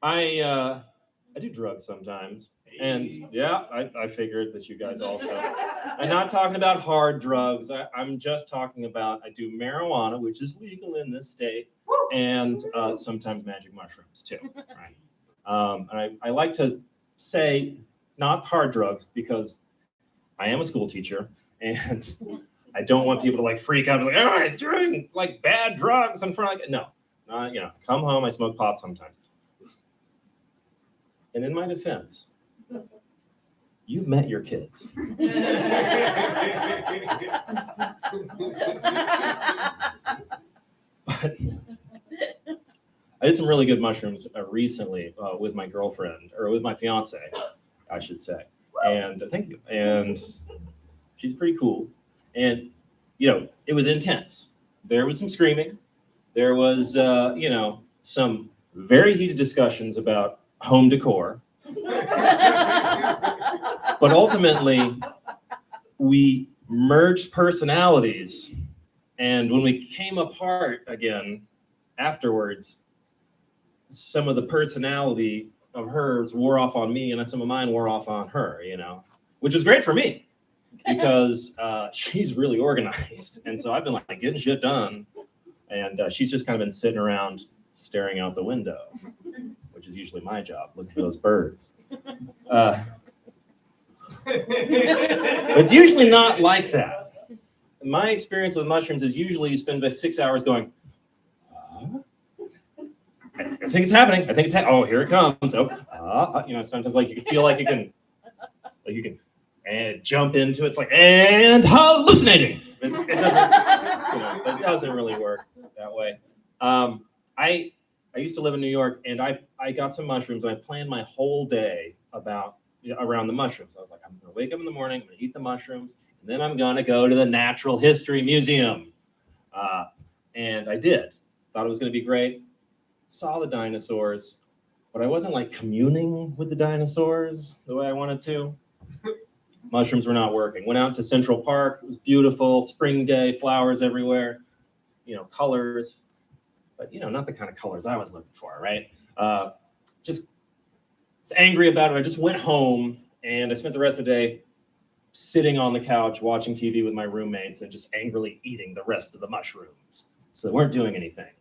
D: I do drugs sometimes. And yeah, I figured that you guys also. I'm not talking about hard drugs. I'm just talking about I do marijuana, which is legal in this state, and sometimes magic mushrooms too. Right? And I like to say not hard drugs because I am a school teacher and I don't want people to like freak out and be like, oh, he's doing like bad drugs in front of no. Come home, I smoke pot sometimes. And in my defense, you've met your kids. But I did some really good mushrooms recently with my girlfriend, or with my fiance, I should say. And thank you. And she's pretty cool. And, it was intense. There was some screaming. There was, some very heated discussions about home decor. But ultimately, we merged personalities. And when we came apart again afterwards, some of the personality of hers wore off on me and some of mine wore off on her, which was great for me because she's really organized. And so I've been like getting shit done. And she's just kind of been sitting around staring out the window, which is usually my job, looking for those birds. It's usually not like that. My experience with mushrooms is usually you spend about 6 hours going, I think it's happening. I think it's oh, here it comes. Oh, sometimes like you feel like you can and jump into it. It's like and hallucinating. It doesn't, it doesn't really work that way. I used to live in New York, and I got some mushrooms, and I planned my whole day around the mushrooms. I was like, I'm going to wake up in the morning, I'm going to eat the mushrooms, and then I'm going to go to the Natural History Museum. And I did. Thought it was going to be great. Saw the dinosaurs, but I wasn't like communing with the dinosaurs the way I wanted to. Mushrooms were not working. Went out to Central Park. It was beautiful. Spring day, flowers everywhere, colors. But, not the kind of colors I was looking for, right? Just was angry about it. I just went home and I spent the rest of the day sitting on the couch watching TV with my roommates and just angrily eating the rest of the mushrooms. So they weren't doing anything.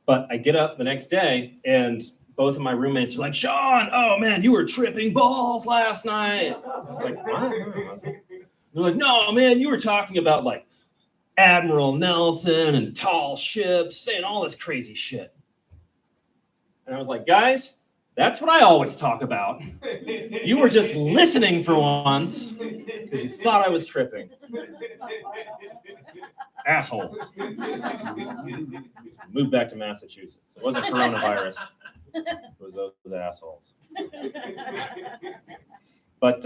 D: But I get up the next day and both of my roommates are like, Sean, oh man, you were tripping balls last night. I was like, what? They're like, no, man, you were talking about like Admiral Nelson and tall ships, saying all this crazy shit. And I was like, guys, that's what I always talk about. You were just listening for once because you thought I was tripping. Assholes. Moved back to Massachusetts. It wasn't coronavirus. It was those assholes. But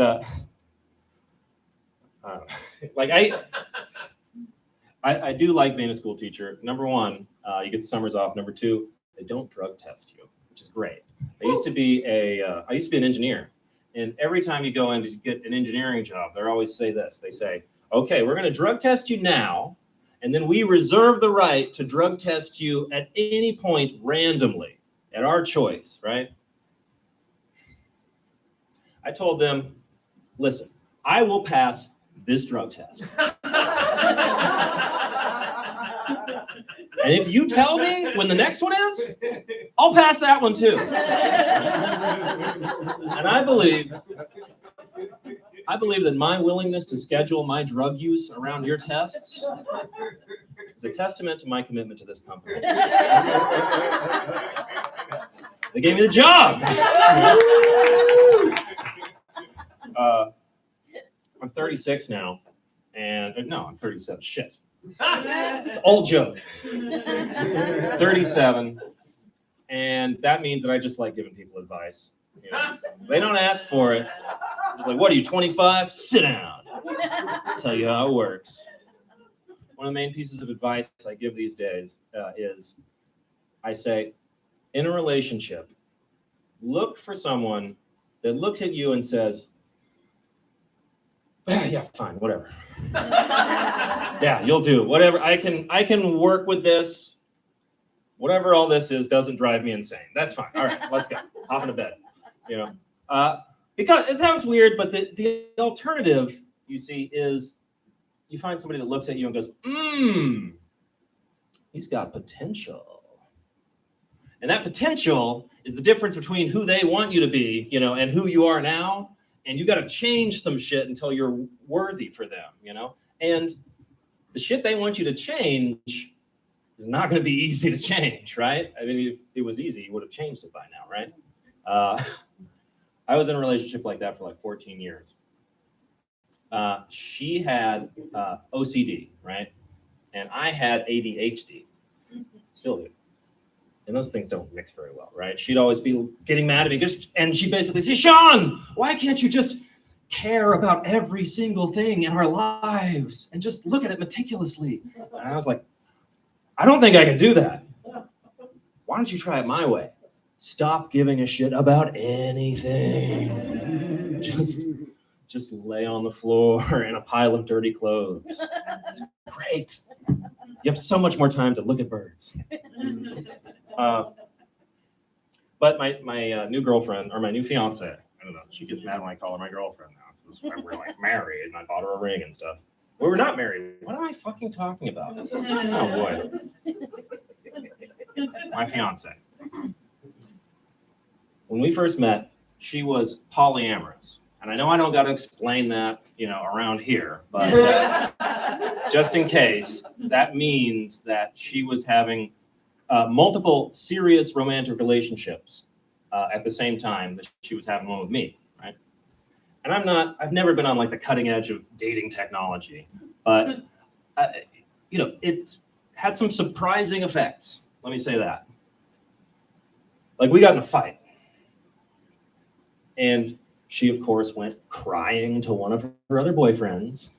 D: I do like being a school teacher. Number one, you get the summers off. Number two, they don't drug test you, which is great. I used to be an engineer, and every time you go in to get an engineering job, they always say this. They say, "Okay, we're going to drug test you now, and then we reserve the right to drug test you at any point randomly, at our choice." Right? I told them, "Listen, I will pass this drug test." And if you tell me when the next one is, I'll pass that one too. And I believe that my willingness to schedule my drug use around your tests is a testament to my commitment to this company. They gave me the job. I'm 36 now, and no, I'm 37. Shit. It's an old joke. 37, and that means that I just like giving people advice. They don't ask for it. It's like, what are you, 25? Sit down. I'll tell you how it works. one of the main pieces of advice I give these days is I say, in a relationship, look for someone that looks at you and says, yeah, fine, whatever. Yeah, you'll do whatever. I can work with this. Whatever all this is doesn't drive me insane. That's fine. All right, let's go. Hop into bed. You know, because it sounds weird, but the alternative, you see, is you find somebody that looks at you and goes, he's got potential. And that potential is the difference between who they want you to be, you know, and who you are now. And you got to change some shit until you're worthy for them, you know? And the shit they want you to change is not going to be easy to change, right? I mean, if it was easy, you would have changed it by now, right? I was in a relationship like that for like 14 years. She had OCD, right? And I had ADHD, still do. And those things don't mix very well, right? She'd always be getting mad at me, and she'd basically say, Sean, why can't you just care about every single thing in our lives and just look at it meticulously? And I was like, I don't think I can do that. Why don't you try it my way? Stop giving a shit about anything. Just lay on the floor in a pile of dirty clothes. It's great. You have so much more time to look at birds. But my new girlfriend, or my new fiance, I don't know, she gets mad when I call her my girlfriend now. That's why we're like married, and I bought her a ring and stuff. We were not married. What am I fucking talking about? Oh boy. My fiance. When we first met, she was polyamorous. And I know I don't got to explain that, you know, around here, but just in case, that means that she was having multiple serious romantic relationships at the same time that she was having one with me, right? And I've never been on like the cutting edge of dating technology, but you know, it's had some surprising effects. Let me say that. Like, we got in a fight, and she, of course, went crying to one of her other boyfriends.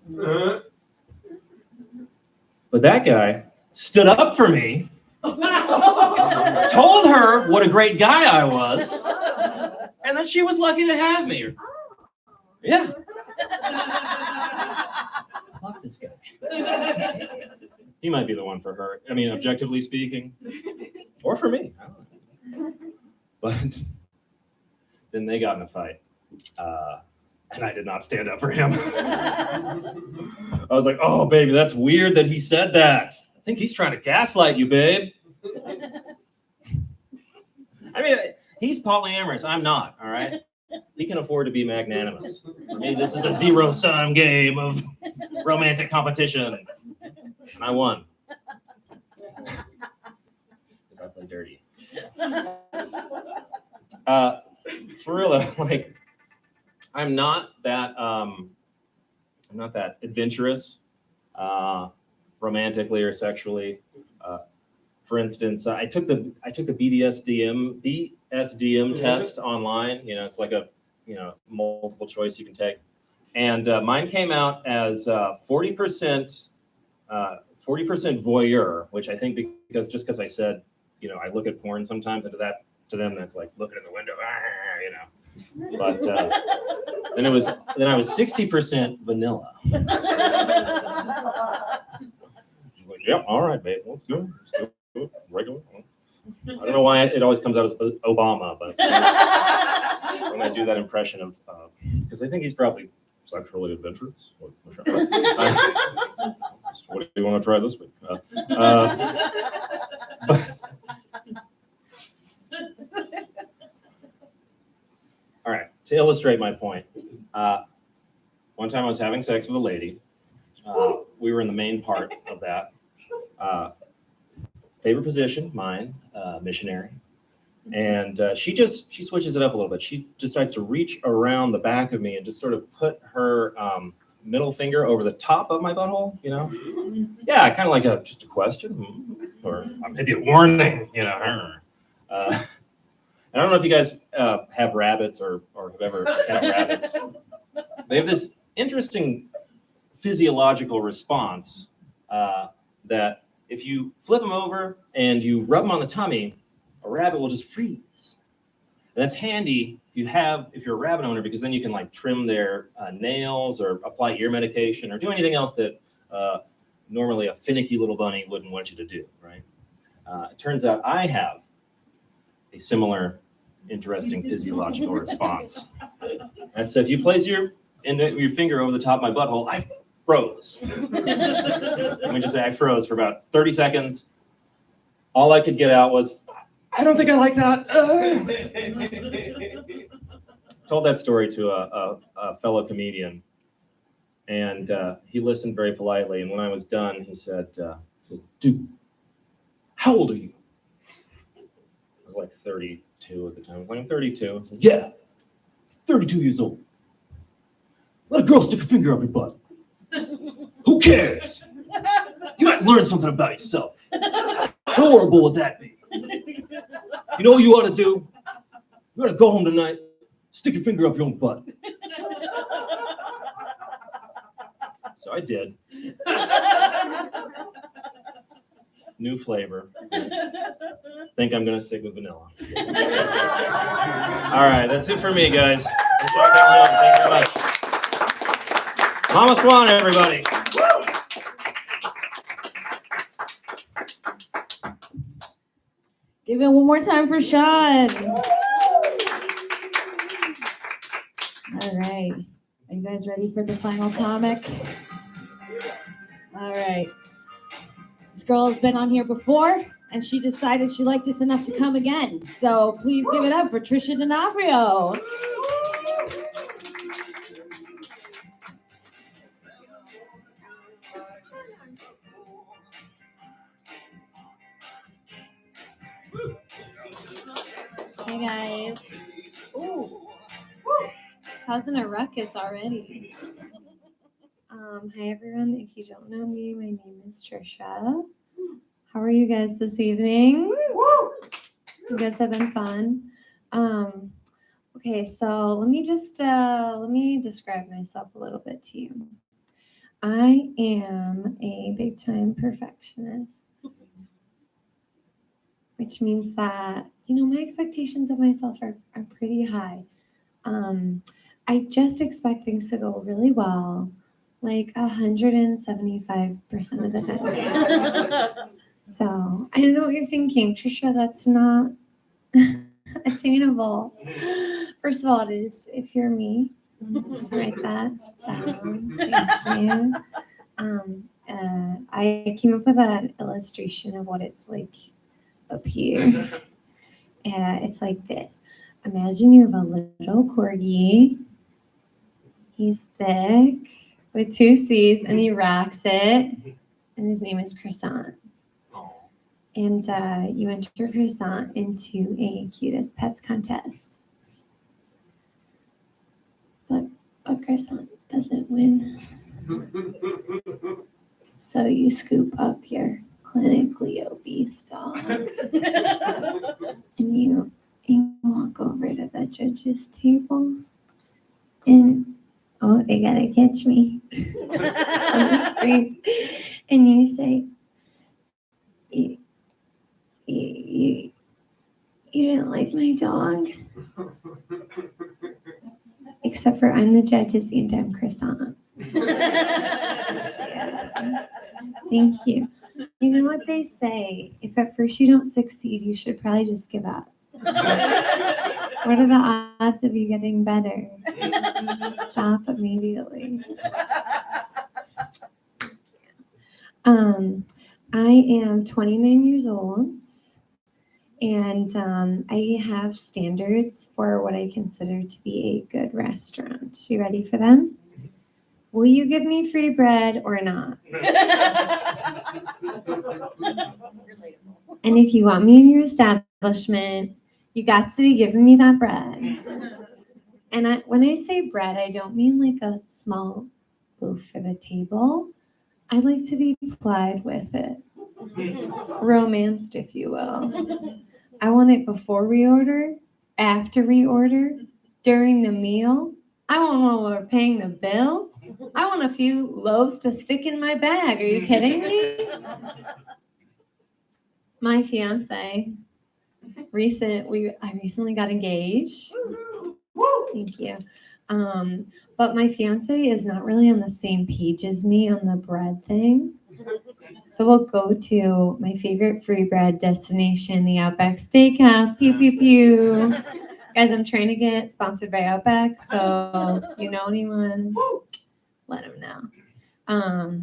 D: But that guy stood up for me, told her what a great guy I was, and that she was lucky to have me. Yeah. I love this guy. He might be the one for her. I mean, objectively speaking, or for me. I don't know. But then they got in a fight. And I did not stand up for him. I was like, oh, baby, that's weird that he said that. I think he's trying to gaslight you, babe. I mean, he's polyamorous. I'm not, all right? He can afford to be magnanimous. For me, this is a zero-sum game of romantic competition. And I won. Because I play dirty. For real, though, like, I'm not that adventurous, romantically or sexually. For instance, I took the BSDM test online. You know, it's like a multiple choice you can take, and mine came out as 40% voyeur, which I think because I said, you know, I look at porn sometimes, and to them that's like looking in the window, you know. But then I was 60% vanilla. Like, yep, all right, babe, let's go. Regular. I don't know why it always comes out as Obama, but when I do that impression of, because I think he's probably sexually adventurous. What do you want to try this week? All right, to illustrate my point, one time I was having sex with a lady. We were in the main part of that. Favorite position, mine, missionary. And she switches it up a little bit. She decides to reach around the back of me and just sort of put her middle finger over the top of my butthole, you know? Yeah, kind of like just a question, or maybe a warning, you know? I don't know if you guys have rabbits or have ever kept rabbits. They have this interesting physiological response that if you flip them over and you rub them on the tummy, a rabbit will just freeze. And that's handy if you're a rabbit owner, because then you can like trim their nails or apply ear medication or do anything else that normally a finicky little bunny wouldn't want you to do, right? It turns out I have a similar interesting physiological response. And so if you place your finger over the top of my butthole, I froze. Let me just say I froze for about 30 seconds. All I could get out was, I don't think I like that. Told that story to a fellow comedian, and he listened very politely. And when I was done, he said, dude, how old are you? I was like 32 at the time. I was like, I'm 32. I said, yeah, 32 years old. Let a girl stick a finger up your butt. Who cares? You might learn something about yourself. How horrible would that be? You know what you ought to do? You ought to go home tonight, stick your finger up your own butt. So I did. New flavor. Think I'm gonna stick with vanilla. All right, that's it for me, guys. I'm Sean Calhoun. Thank you very much. Mama Swan, everybody.
C: Give it one more time for Sean. All right. Are you guys ready for the final comic? All right. This girl has been on here before, and she decided she liked us enough to come again. So please give it up for Tricia D'Onofrio.
H: Hey guys. Ooh. Causing a ruckus already. Hi everyone. If you don't know me, my name is Tricia. How are you guys this evening? You guys have been fun. Okay, so let me describe myself a little bit to you. I am a big time perfectionist, which means that, my expectations of myself are pretty high. I just expect things to go really well, like 175% of the time. So I don't know what you're thinking, Tricia, that's not attainable. First of all, it is if you're me. Just write that down. Thank you. I came up with an illustration of what it's like up here. It's like this. Imagine you have a little corgi. He's thick with 2 C's and he rocks it. And his name is Croissant. And you enter Croissant into a cutest pets contest. But Croissant doesn't win. So you scoop up your clinically obese dog. And you walk over to the judge's table. And, they gotta catch me on the screen. And you say, you didn't like my dog? Except for I'm the judge's and I'm Croissant. Yeah. Thank you. You know what they say? If at first you don't succeed, you should probably just give up. What are the odds of you getting better? Stop immediately. I am 29 years old, and I have standards for what I consider to be a good restaurant. You ready for them? Will you give me free bread or not? And if you want me in your establishment, you got to be giving me that bread. And when I say bread, I don't mean like a small loaf for the table. I like to be plied with it. Romanced, if you will. I want it before we order, after we order, during the meal. I want when we're paying the bill. I want a few loaves to stick in my bag. Are you kidding me? My fiance, I recently got engaged. Thank you. But my fiance is not really on the same page as me on the bread thing. So we'll go to my favorite free bread destination, the Outback Steakhouse. Pew pew pew. Guys, I'm trying to get sponsored by Outback, so if you know anyone, let them know.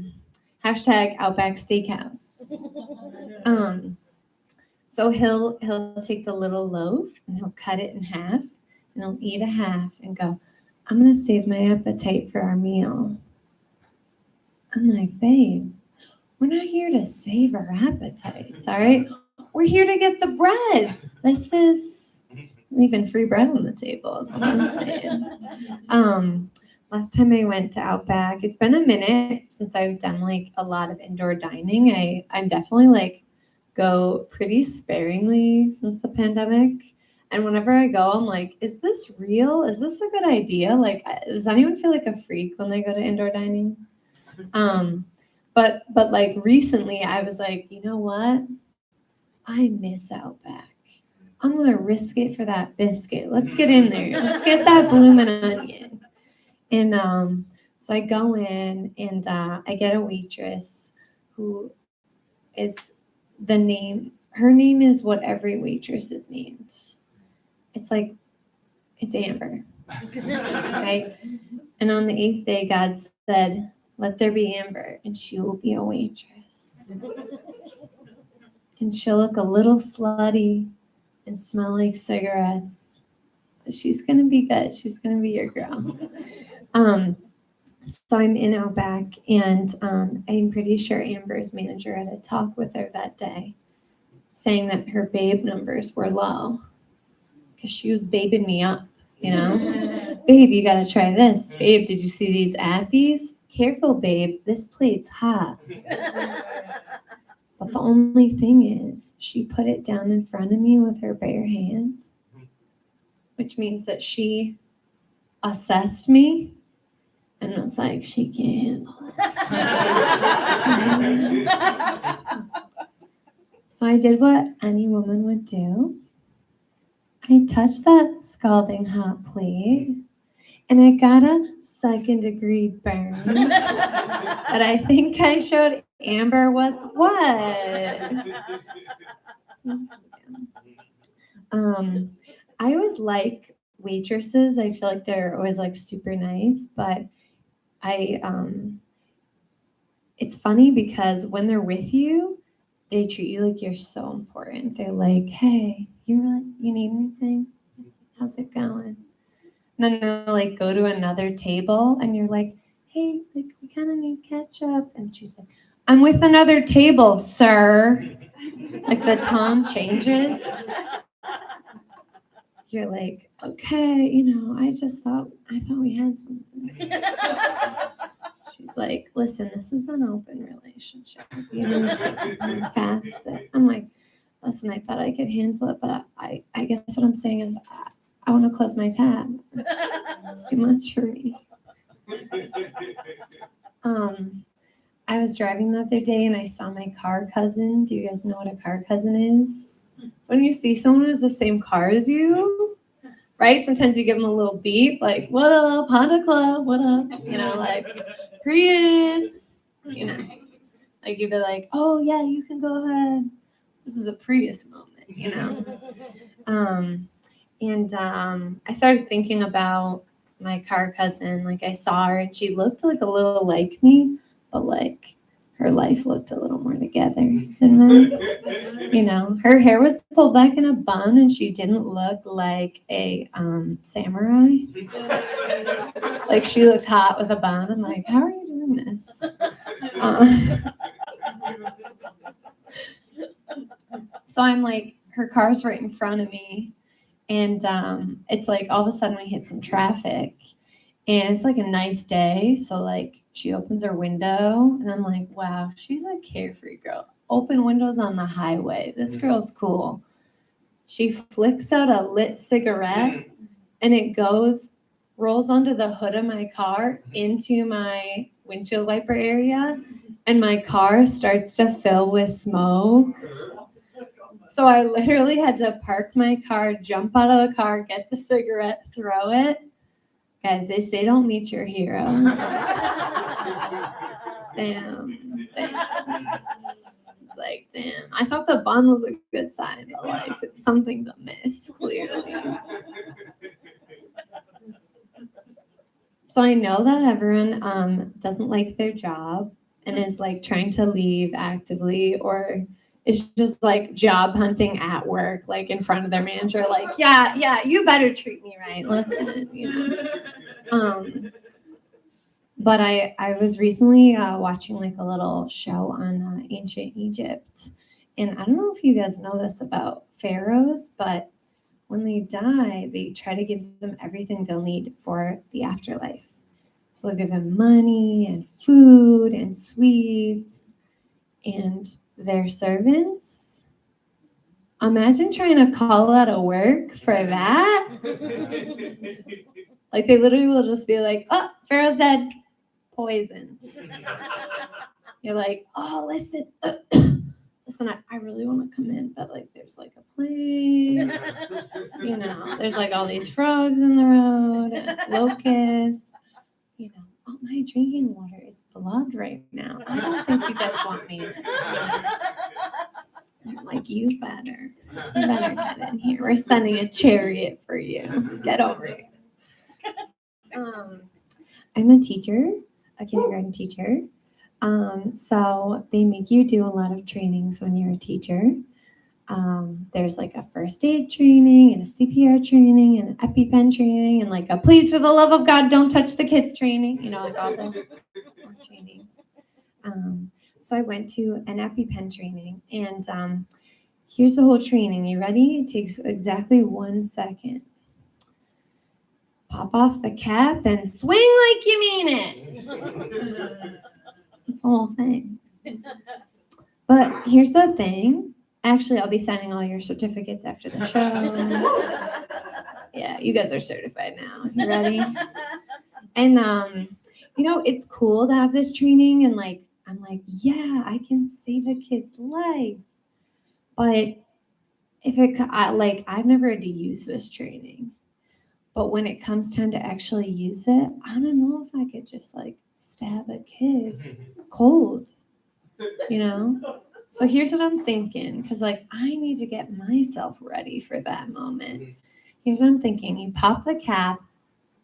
H: Hashtag Outback Steakhouse. So he'll take the little loaf and he'll cut it in half and he'll eat a half and go, I'm gonna save my appetite for our meal. I'm like, babe, we're not here to save our appetites, all right? We're here to get the bread. This is leaving free bread on the table, is what I'm saying. Last time I went to Outback, it's been a minute since I've done like a lot of indoor dining. I'm definitely like go pretty sparingly since the pandemic. And whenever I go, I'm like, is this real? Is this a good idea? Like, does anyone feel like a freak when they go to indoor dining? But like recently I was like, you know what? I miss Outback. I'm gonna risk it for that biscuit. Let's get in there. Let's get that bloomin' onion. And so I go in and I get a waitress who is her name is what every waitress is named. It's like, it's Amber. Right? And on the 8th day, God said, let there be Amber, and she will be a waitress. And she'll look a little slutty and smell like cigarettes. But she's going to be good. She's going to be your girl. So I'm in Outback, and I'm pretty sure Amber's manager had a talk with her that day, saying that her babe numbers were low because she was babing me up, you know? Babe, you got to try this. Babe, did you see these appies? Careful, babe. This plate's hot. But the only thing is, she put it down in front of me with her bare hand, which means that she assessed me and was like, she can't handle this. So I did what any woman would do. I touched that scalding hot plate and I got a 2nd-degree burn. But I think I showed Amber what's what. I always like waitresses. I feel like they're always like super nice, but it's funny because when they're with you, they treat you like you're so important. They're like, hey, you need anything? How's it going? And then they'll like go to another table and you're like, hey, like we kind of need ketchup. And she's like, I'm with another table, sir. Like the tone changes. You're like, okay, I thought we had something. She's like, listen, this is an open relationship. You need to move past it. I'm like, listen, I thought I could handle it, but I guess what I'm saying is I want to close my tab. It's too much for me. I was driving the other day and I saw my car cousin. Do you guys know what a car cousin is? When you see someone who's the same car as you, right? Sometimes you give them a little beep, like, what up, Honda Club, what up? Like, Prius, like you'd be like, oh yeah, you can go ahead. This is a Prius moment, And I started thinking about my car cousin. Like I saw her and she looked like a little like me, but like her life looked a little more together. And her hair was pulled back in a bun and she didn't look like a samurai. Like she looked hot with a bun. I'm like, how are you doing this? So I'm like, her car's right in front of me. And it's like all of a sudden we hit some traffic. And it's like a nice day. So like she opens her window and I'm like, wow, she's a carefree girl. Open windows on the highway. This girl's cool. She flicks out a lit cigarette and it goes rolls onto the hood of my car into my windshield wiper area, and my car starts to fill with smoke. So I literally had to park my car, jump out of the car, get the cigarette, throw it. Guys, they say don't meet your heroes. Damn. It's like, damn. I thought the bun was a good sign, but like something's amiss, clearly. So I know that everyone doesn't like their job and is like trying to leave actively, or is just like job hunting at work, like in front of their manager, like, yeah, you better treat me right. Listen, But I was recently watching like a little show on ancient Egypt, and I don't know if you guys know this about pharaohs, but when they die, they try to give them everything they'll need for the afterlife. So they'll give them money and food and sweets and their servants. Imagine trying to call out of work for that. Like they literally will just be like, oh, Pharaoh's dead, poisoned. You're like, oh, listen, I really want to come in, but like there's like a plague, there's like all these frogs in the road and locusts, oh, my drinking water is blood right now. I don't think you guys want me. They're like, you better get in here. We're sending a chariot for you. Get over here. I'm a teacher, a kindergarten teacher. So they make you do a lot of trainings when you're a teacher. There's like a first aid training and a CPR training and an EpiPen training and like a please for the love of God don't touch the kids training, like all the trainings. So I went to an EpiPen training, and here's the whole training. You ready? It takes exactly 1 second. Pop off the cap and swing like you mean it. It's the whole thing. But here's the thing. Actually, I'll be signing all your certificates after the show. Yeah, you guys are certified now. You ready? And it's cool to have this training, and like I'm like, yeah, I can save a kid's life. But I've never had to use this training. But when it comes time to actually use it, I don't know if I could just like stab a kid cold, So here's what I'm thinking, because like I need to get myself ready for that moment. Here's what I'm thinking. You pop the cap,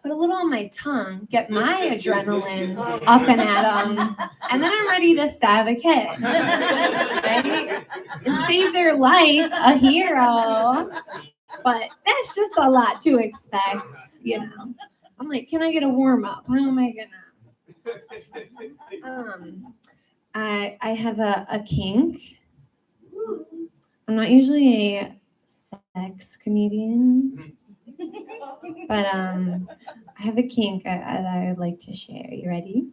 H: put a little on my tongue, get my adrenaline up and at them, and then I'm ready to stab a kid, right? And save their life, a hero. But that's just a lot to expect, I'm like, can I get a warm up? How am I gonna? I have a kink. I'm not usually a sex comedian, but I have a kink that I would like to share. You ready?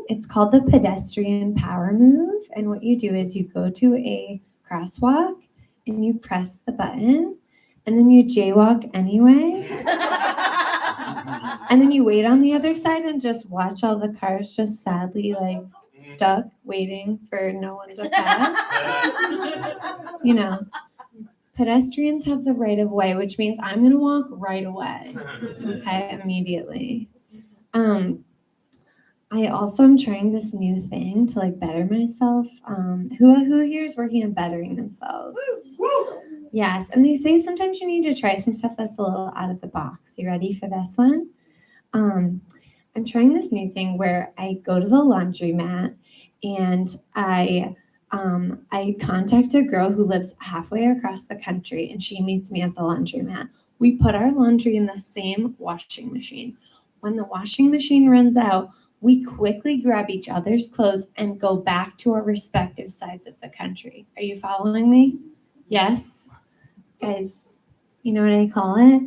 H: It's called the pedestrian power move, and what you do is you go to a crosswalk and you press the button, and then you jaywalk anyway. And then you wait on the other side and just watch all the cars just sadly like stuck waiting for no one to pass. Pedestrians have the right of way, which means I'm going to walk right away. Okay, immediately. I also am trying this new thing to like better myself. Who here is working on bettering themselves? Yes, and they say sometimes you need to try some stuff that's a little out of the box. You ready for this one? I'm trying this new thing where I go to the laundromat and I contact a girl who lives halfway across the country, and she meets me at the laundromat. We put our laundry in the same washing machine. When the washing machine runs out, we quickly grab each other's clothes and go back to our respective sides of the country. Are you following me? Yes? Guys, you know what I call it?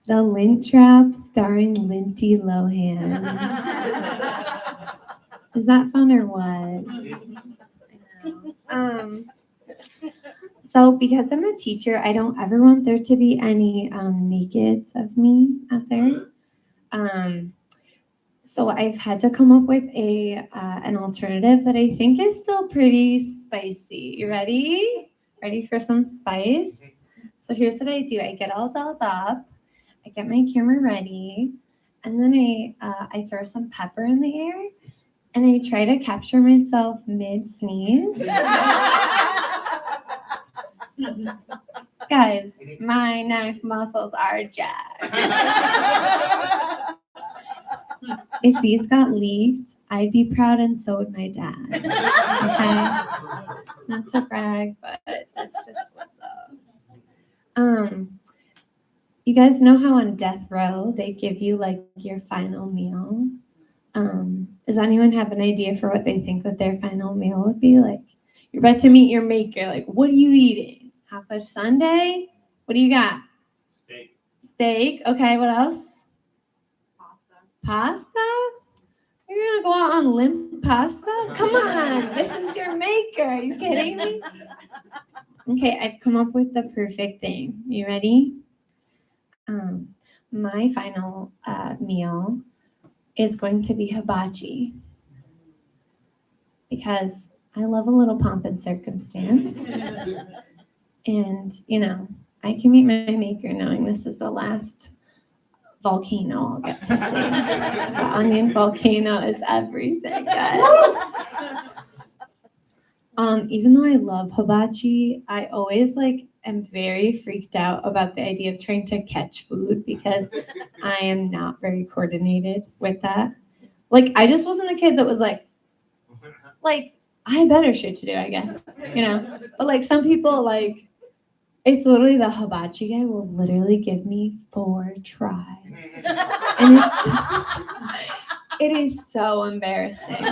H: The Lint Trap starring Lindsay Lohan. Is that fun or what? So because I'm a teacher, I don't ever want there to be any nakeds of me out there. So I've had to come up with an alternative that I think is still pretty spicy. You ready? Ready for some spice? So here's what I do. I get all dolled up. I get my camera ready, and then I throw some pepper in the air, and I try to capture myself mid sneeze. Guys, my neck muscles are jacked. If these got leaked, I'd be proud, and so would my dad. Okay? Not to brag, but that's just what's up. You guys know how on death row they give you like your final meal? Does anyone have an idea for what they think that their final meal would be? Like, you're about to meet your maker. Like, what are you eating? Half a sundae? What do you got?
F: Steak.
H: Steak. Okay, what else? Pasta? You're gonna go out on limp pasta? Come on, this is your maker. Are you kidding me? Okay, I've come up with the perfect thing. You ready? My final meal is going to be hibachi because I love a little pomp and circumstance. And, I can meet my maker knowing this is the last volcano I'll get to see. The onion volcano is everything, guys. Even though I love hibachi, I always am very freaked out about the idea of trying to catch food because I am not very coordinated with that. I just wasn't a kid that was like I had better shit to do, I guess, But some people it's literally the hibachi guy will literally give me 4 tries, and it is so embarrassing.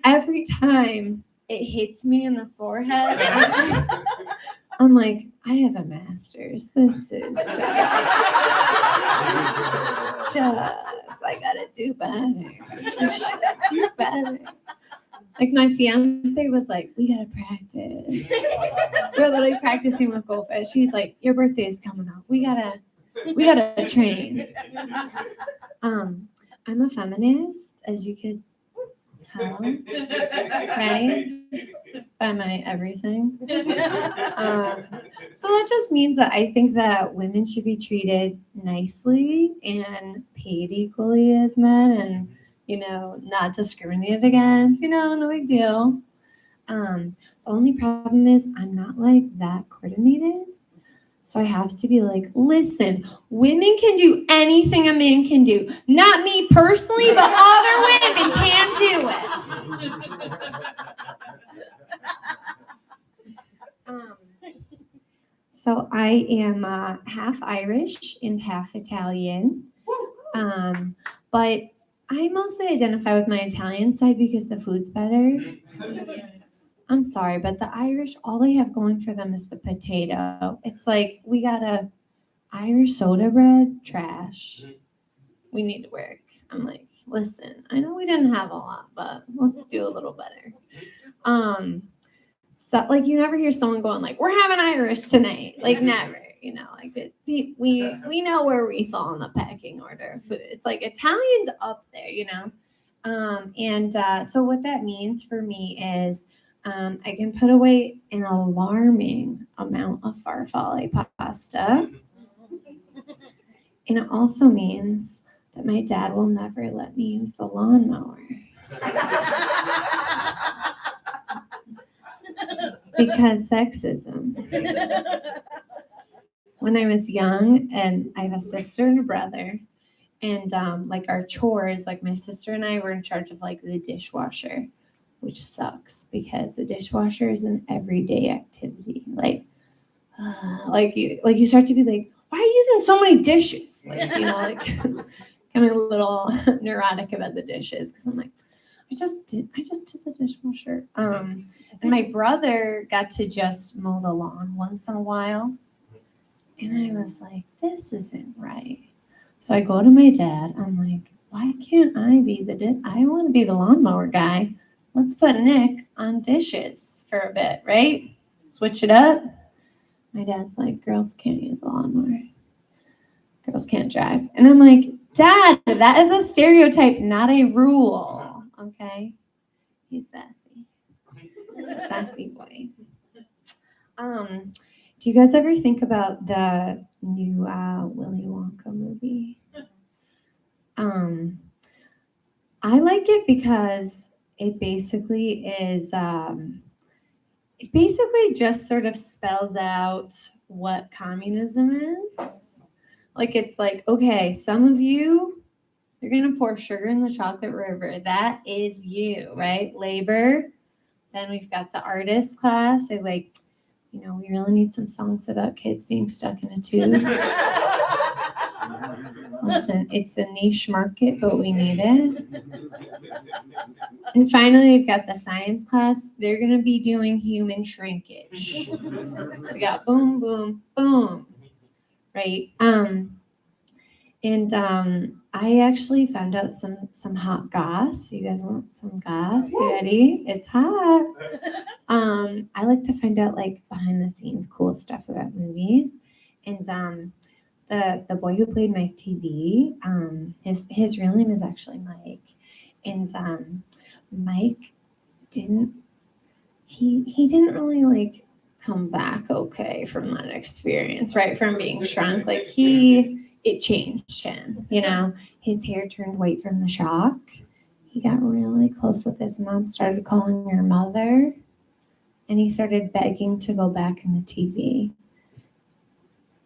H: Every time it hits me in the forehead, I'm like, I have a master's. This is just, I gotta do better. Do better. My fiance was like, we gotta practice. We're literally practicing with goldfish. He's like, your birthday is coming up. We gotta train. I'm a feminist, as you could tell, right? By my everything. So that just means that I think that women should be treated nicely and paid equally as men, and not discriminated against. No big deal. The only problem is I'm not that coordinated. So I have to be listen, women can do anything a man can do. Not me personally, but other women can do it. So I am half Irish and half Italian. But I mostly identify with my Italian side because the food's better. I'm sorry, but the Irish, all they have going for them is the potato. It's we got a Irish soda bread, trash. We need to work. I'm listen, I know we didn't have a lot, but let's do a little better. So you never hear someone going we're having Irish tonight. Never. We know where we fall in the packing order of food. It's Italian's up there, So what that means for me is I can put away an alarming amount of farfalle pasta. And it also means that my dad will never let me use the lawnmower. Because sexism. When I was young, and I have a sister and a brother, and our chores, my sister and I were in charge of the dishwasher, which sucks because the dishwasher is an everyday activity. You start to be why are you using so many dishes? Becoming a little neurotic about the dishes because I'm I just did the dishwasher. And my brother got to just mow the lawn once in a while. And I was this isn't right. So I go to my dad. I'm why can't I be I want to be the lawnmower guy. Let's put Nick on dishes for a bit, right? Switch it up. My dad's girls can't use the lawnmower. Girls can't drive. And I'm Dad, that is a stereotype, not a rule. Okay? He's sassy. He's a sassy boy. Do you guys ever think about the new Willy Wonka movie? I like it because it basically is it basically just sort of spells out what communism is. Like it's like, okay, some of you, you're gonna pour sugar in the chocolate river. That is you, right? Labor. Then we've got the artist class. They're like, you know, we really need some songs about kids being stuck in a tube. Listen, it's a niche market, but we need it. And finally, we've got the science class. They're going to be doing human shrinkage. So we got boom, boom, boom, right? I actually found out some hot goss. You guys want some goss? You ready? It's hot. I like to find out like behind the scenes cool stuff about movies. And the boy who played Mike TV, his real name is actually Mike. And Mike didn't really like come back okay from that experience, right? From being shrunk. Like it changed him, you know. His hair turned white from the shock. He got really close with his mom, started calling her mother, and he started begging to go back in the TV.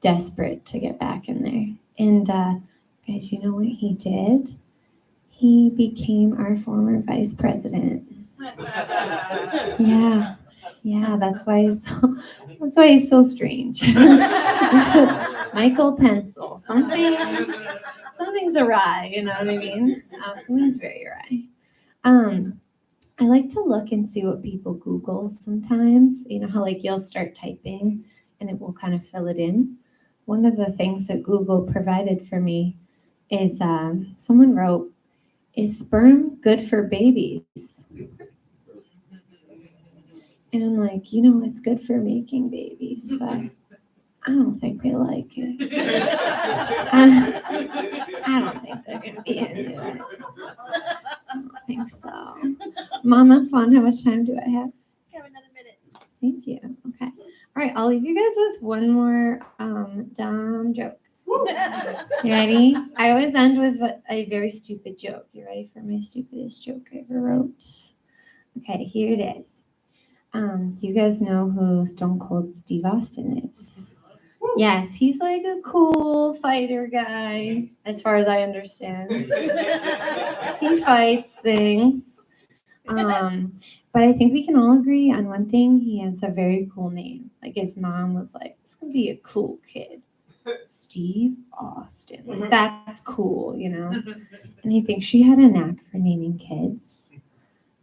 H: Desperate to get back in there. And guys, you know what he did? He became our former vice president. Yeah, that's why he's so strange. Michael Pencil. Something's awry, you know what I mean? Something's very awry. I like to look and see what people Google sometimes. You know how like you'll start typing and it will kind of fill it in. One of the things that Google provided for me is someone wrote, "Is sperm good for babies?" And I'm like, you know, it's good for making babies, but I don't think they like it. I don't think they're going to be into it. I don't think so. Mama Swan, how much time do I have?
C: We have another minute.
H: Thank you. Okay. All right, I'll leave you guys with one more dumb joke. You ready? I always end with a very stupid joke. You ready for my stupidest joke I ever wrote? Okay, here it is. Do you guys know who Stone Cold Steve Austin is? Yes, he's like a cool fighter guy, as far as I understand. He fights things. But I think we can all agree on one thing. He has a very cool name. Like his mom was like, "This could be a cool kid. Steve Austin. Like, that's cool, you know?" And I think she had a knack for naming kids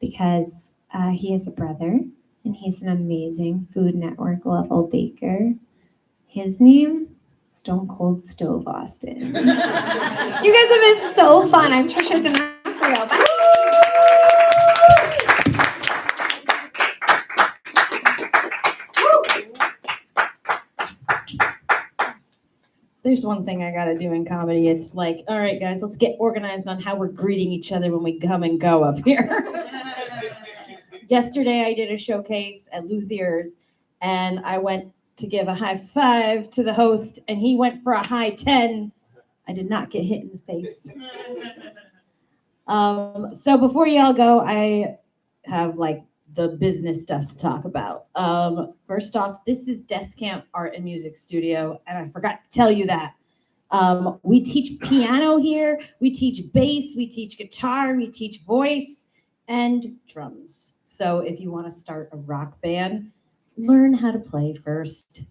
H: because he has a brother and he's an amazing Food Network level baker. His name, Stone Cold Stove Austin. You guys have been so fun. I'm Tricia D'Onofrio. Bye.
C: There's one thing I gotta do in comedy. It's like, all right, guys, let's get organized on how we're greeting each other when we come and go up here. Yesterday, I did a showcase at Luthier's, and I went to give a high five to the host, and he went for a high 10. I did not get hit in the face. So before y'all go, I have like the business stuff to talk about. First off, this is Desk Camp Art and Music Studio, and I forgot to tell you that. We teach piano here, we teach bass, we teach guitar, we teach voice, and drums. So if you want to start a rock band, learn how to play first.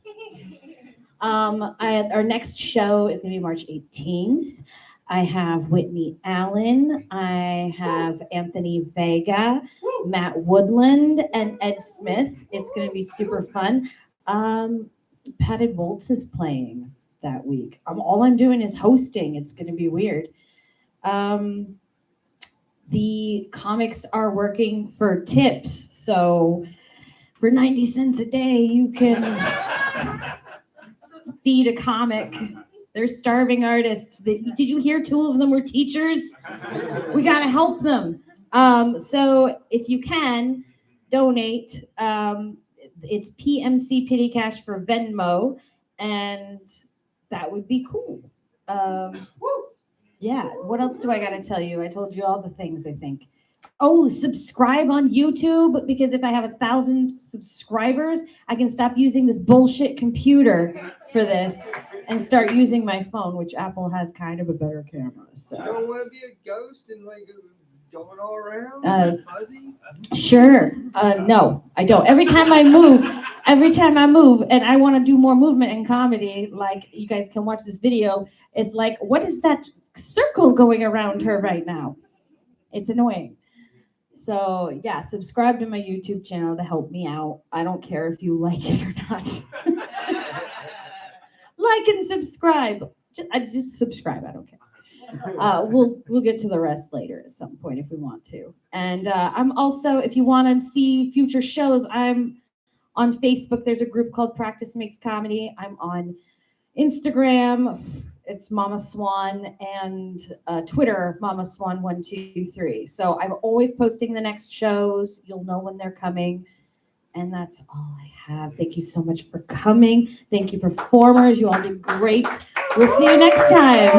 C: Our next show is going to be March 18th. I have Whitney Allen, I have Anthony Vega, Matt Woodland, and Ed Smith. It's going to be super fun. Padded Bolts is playing that week. All I'm doing is hosting. It's going to be weird. The comics are working for tips, so for 90 cents a day, you can feed a comic They're starving artists. Did you hear 2 of them were teachers? We got to help them. So if you can, donate. It's PMC Pity Cash for Venmo, and that would be cool. Yeah, what else do I got to tell you? I told you all the things, I think. Oh, subscribe on YouTube, because if I have 1,000 subscribers, I can stop using this bullshit computer for this and start using my phone, which Apple has kind of a better camera.
E: You
C: So
E: don't want to be a ghost and like going all around, fuzzy.
C: sure, no, I don't. Every time I move, and I want to do more movement in comedy, like you guys can watch this video. It's like, what is that circle going around her right now? It's annoying. So yeah, subscribe to my YouTube channel to help me out. I don't care if you like it or not. Like and subscribe. Just subscribe. I don't care. We'll get to the rest later at some point if we want to. And I'm also, if you want to see future shows, I'm on Facebook. There's a group called Practice Makes Comedy. I'm on Instagram. It's Mama Swan, and Twitter, Mama Swan 123. So I'm always posting the next shows. You'll know when they're coming. And that's all I have. Thank you so much for coming. Thank you, performers. You all did great. We'll see you next time.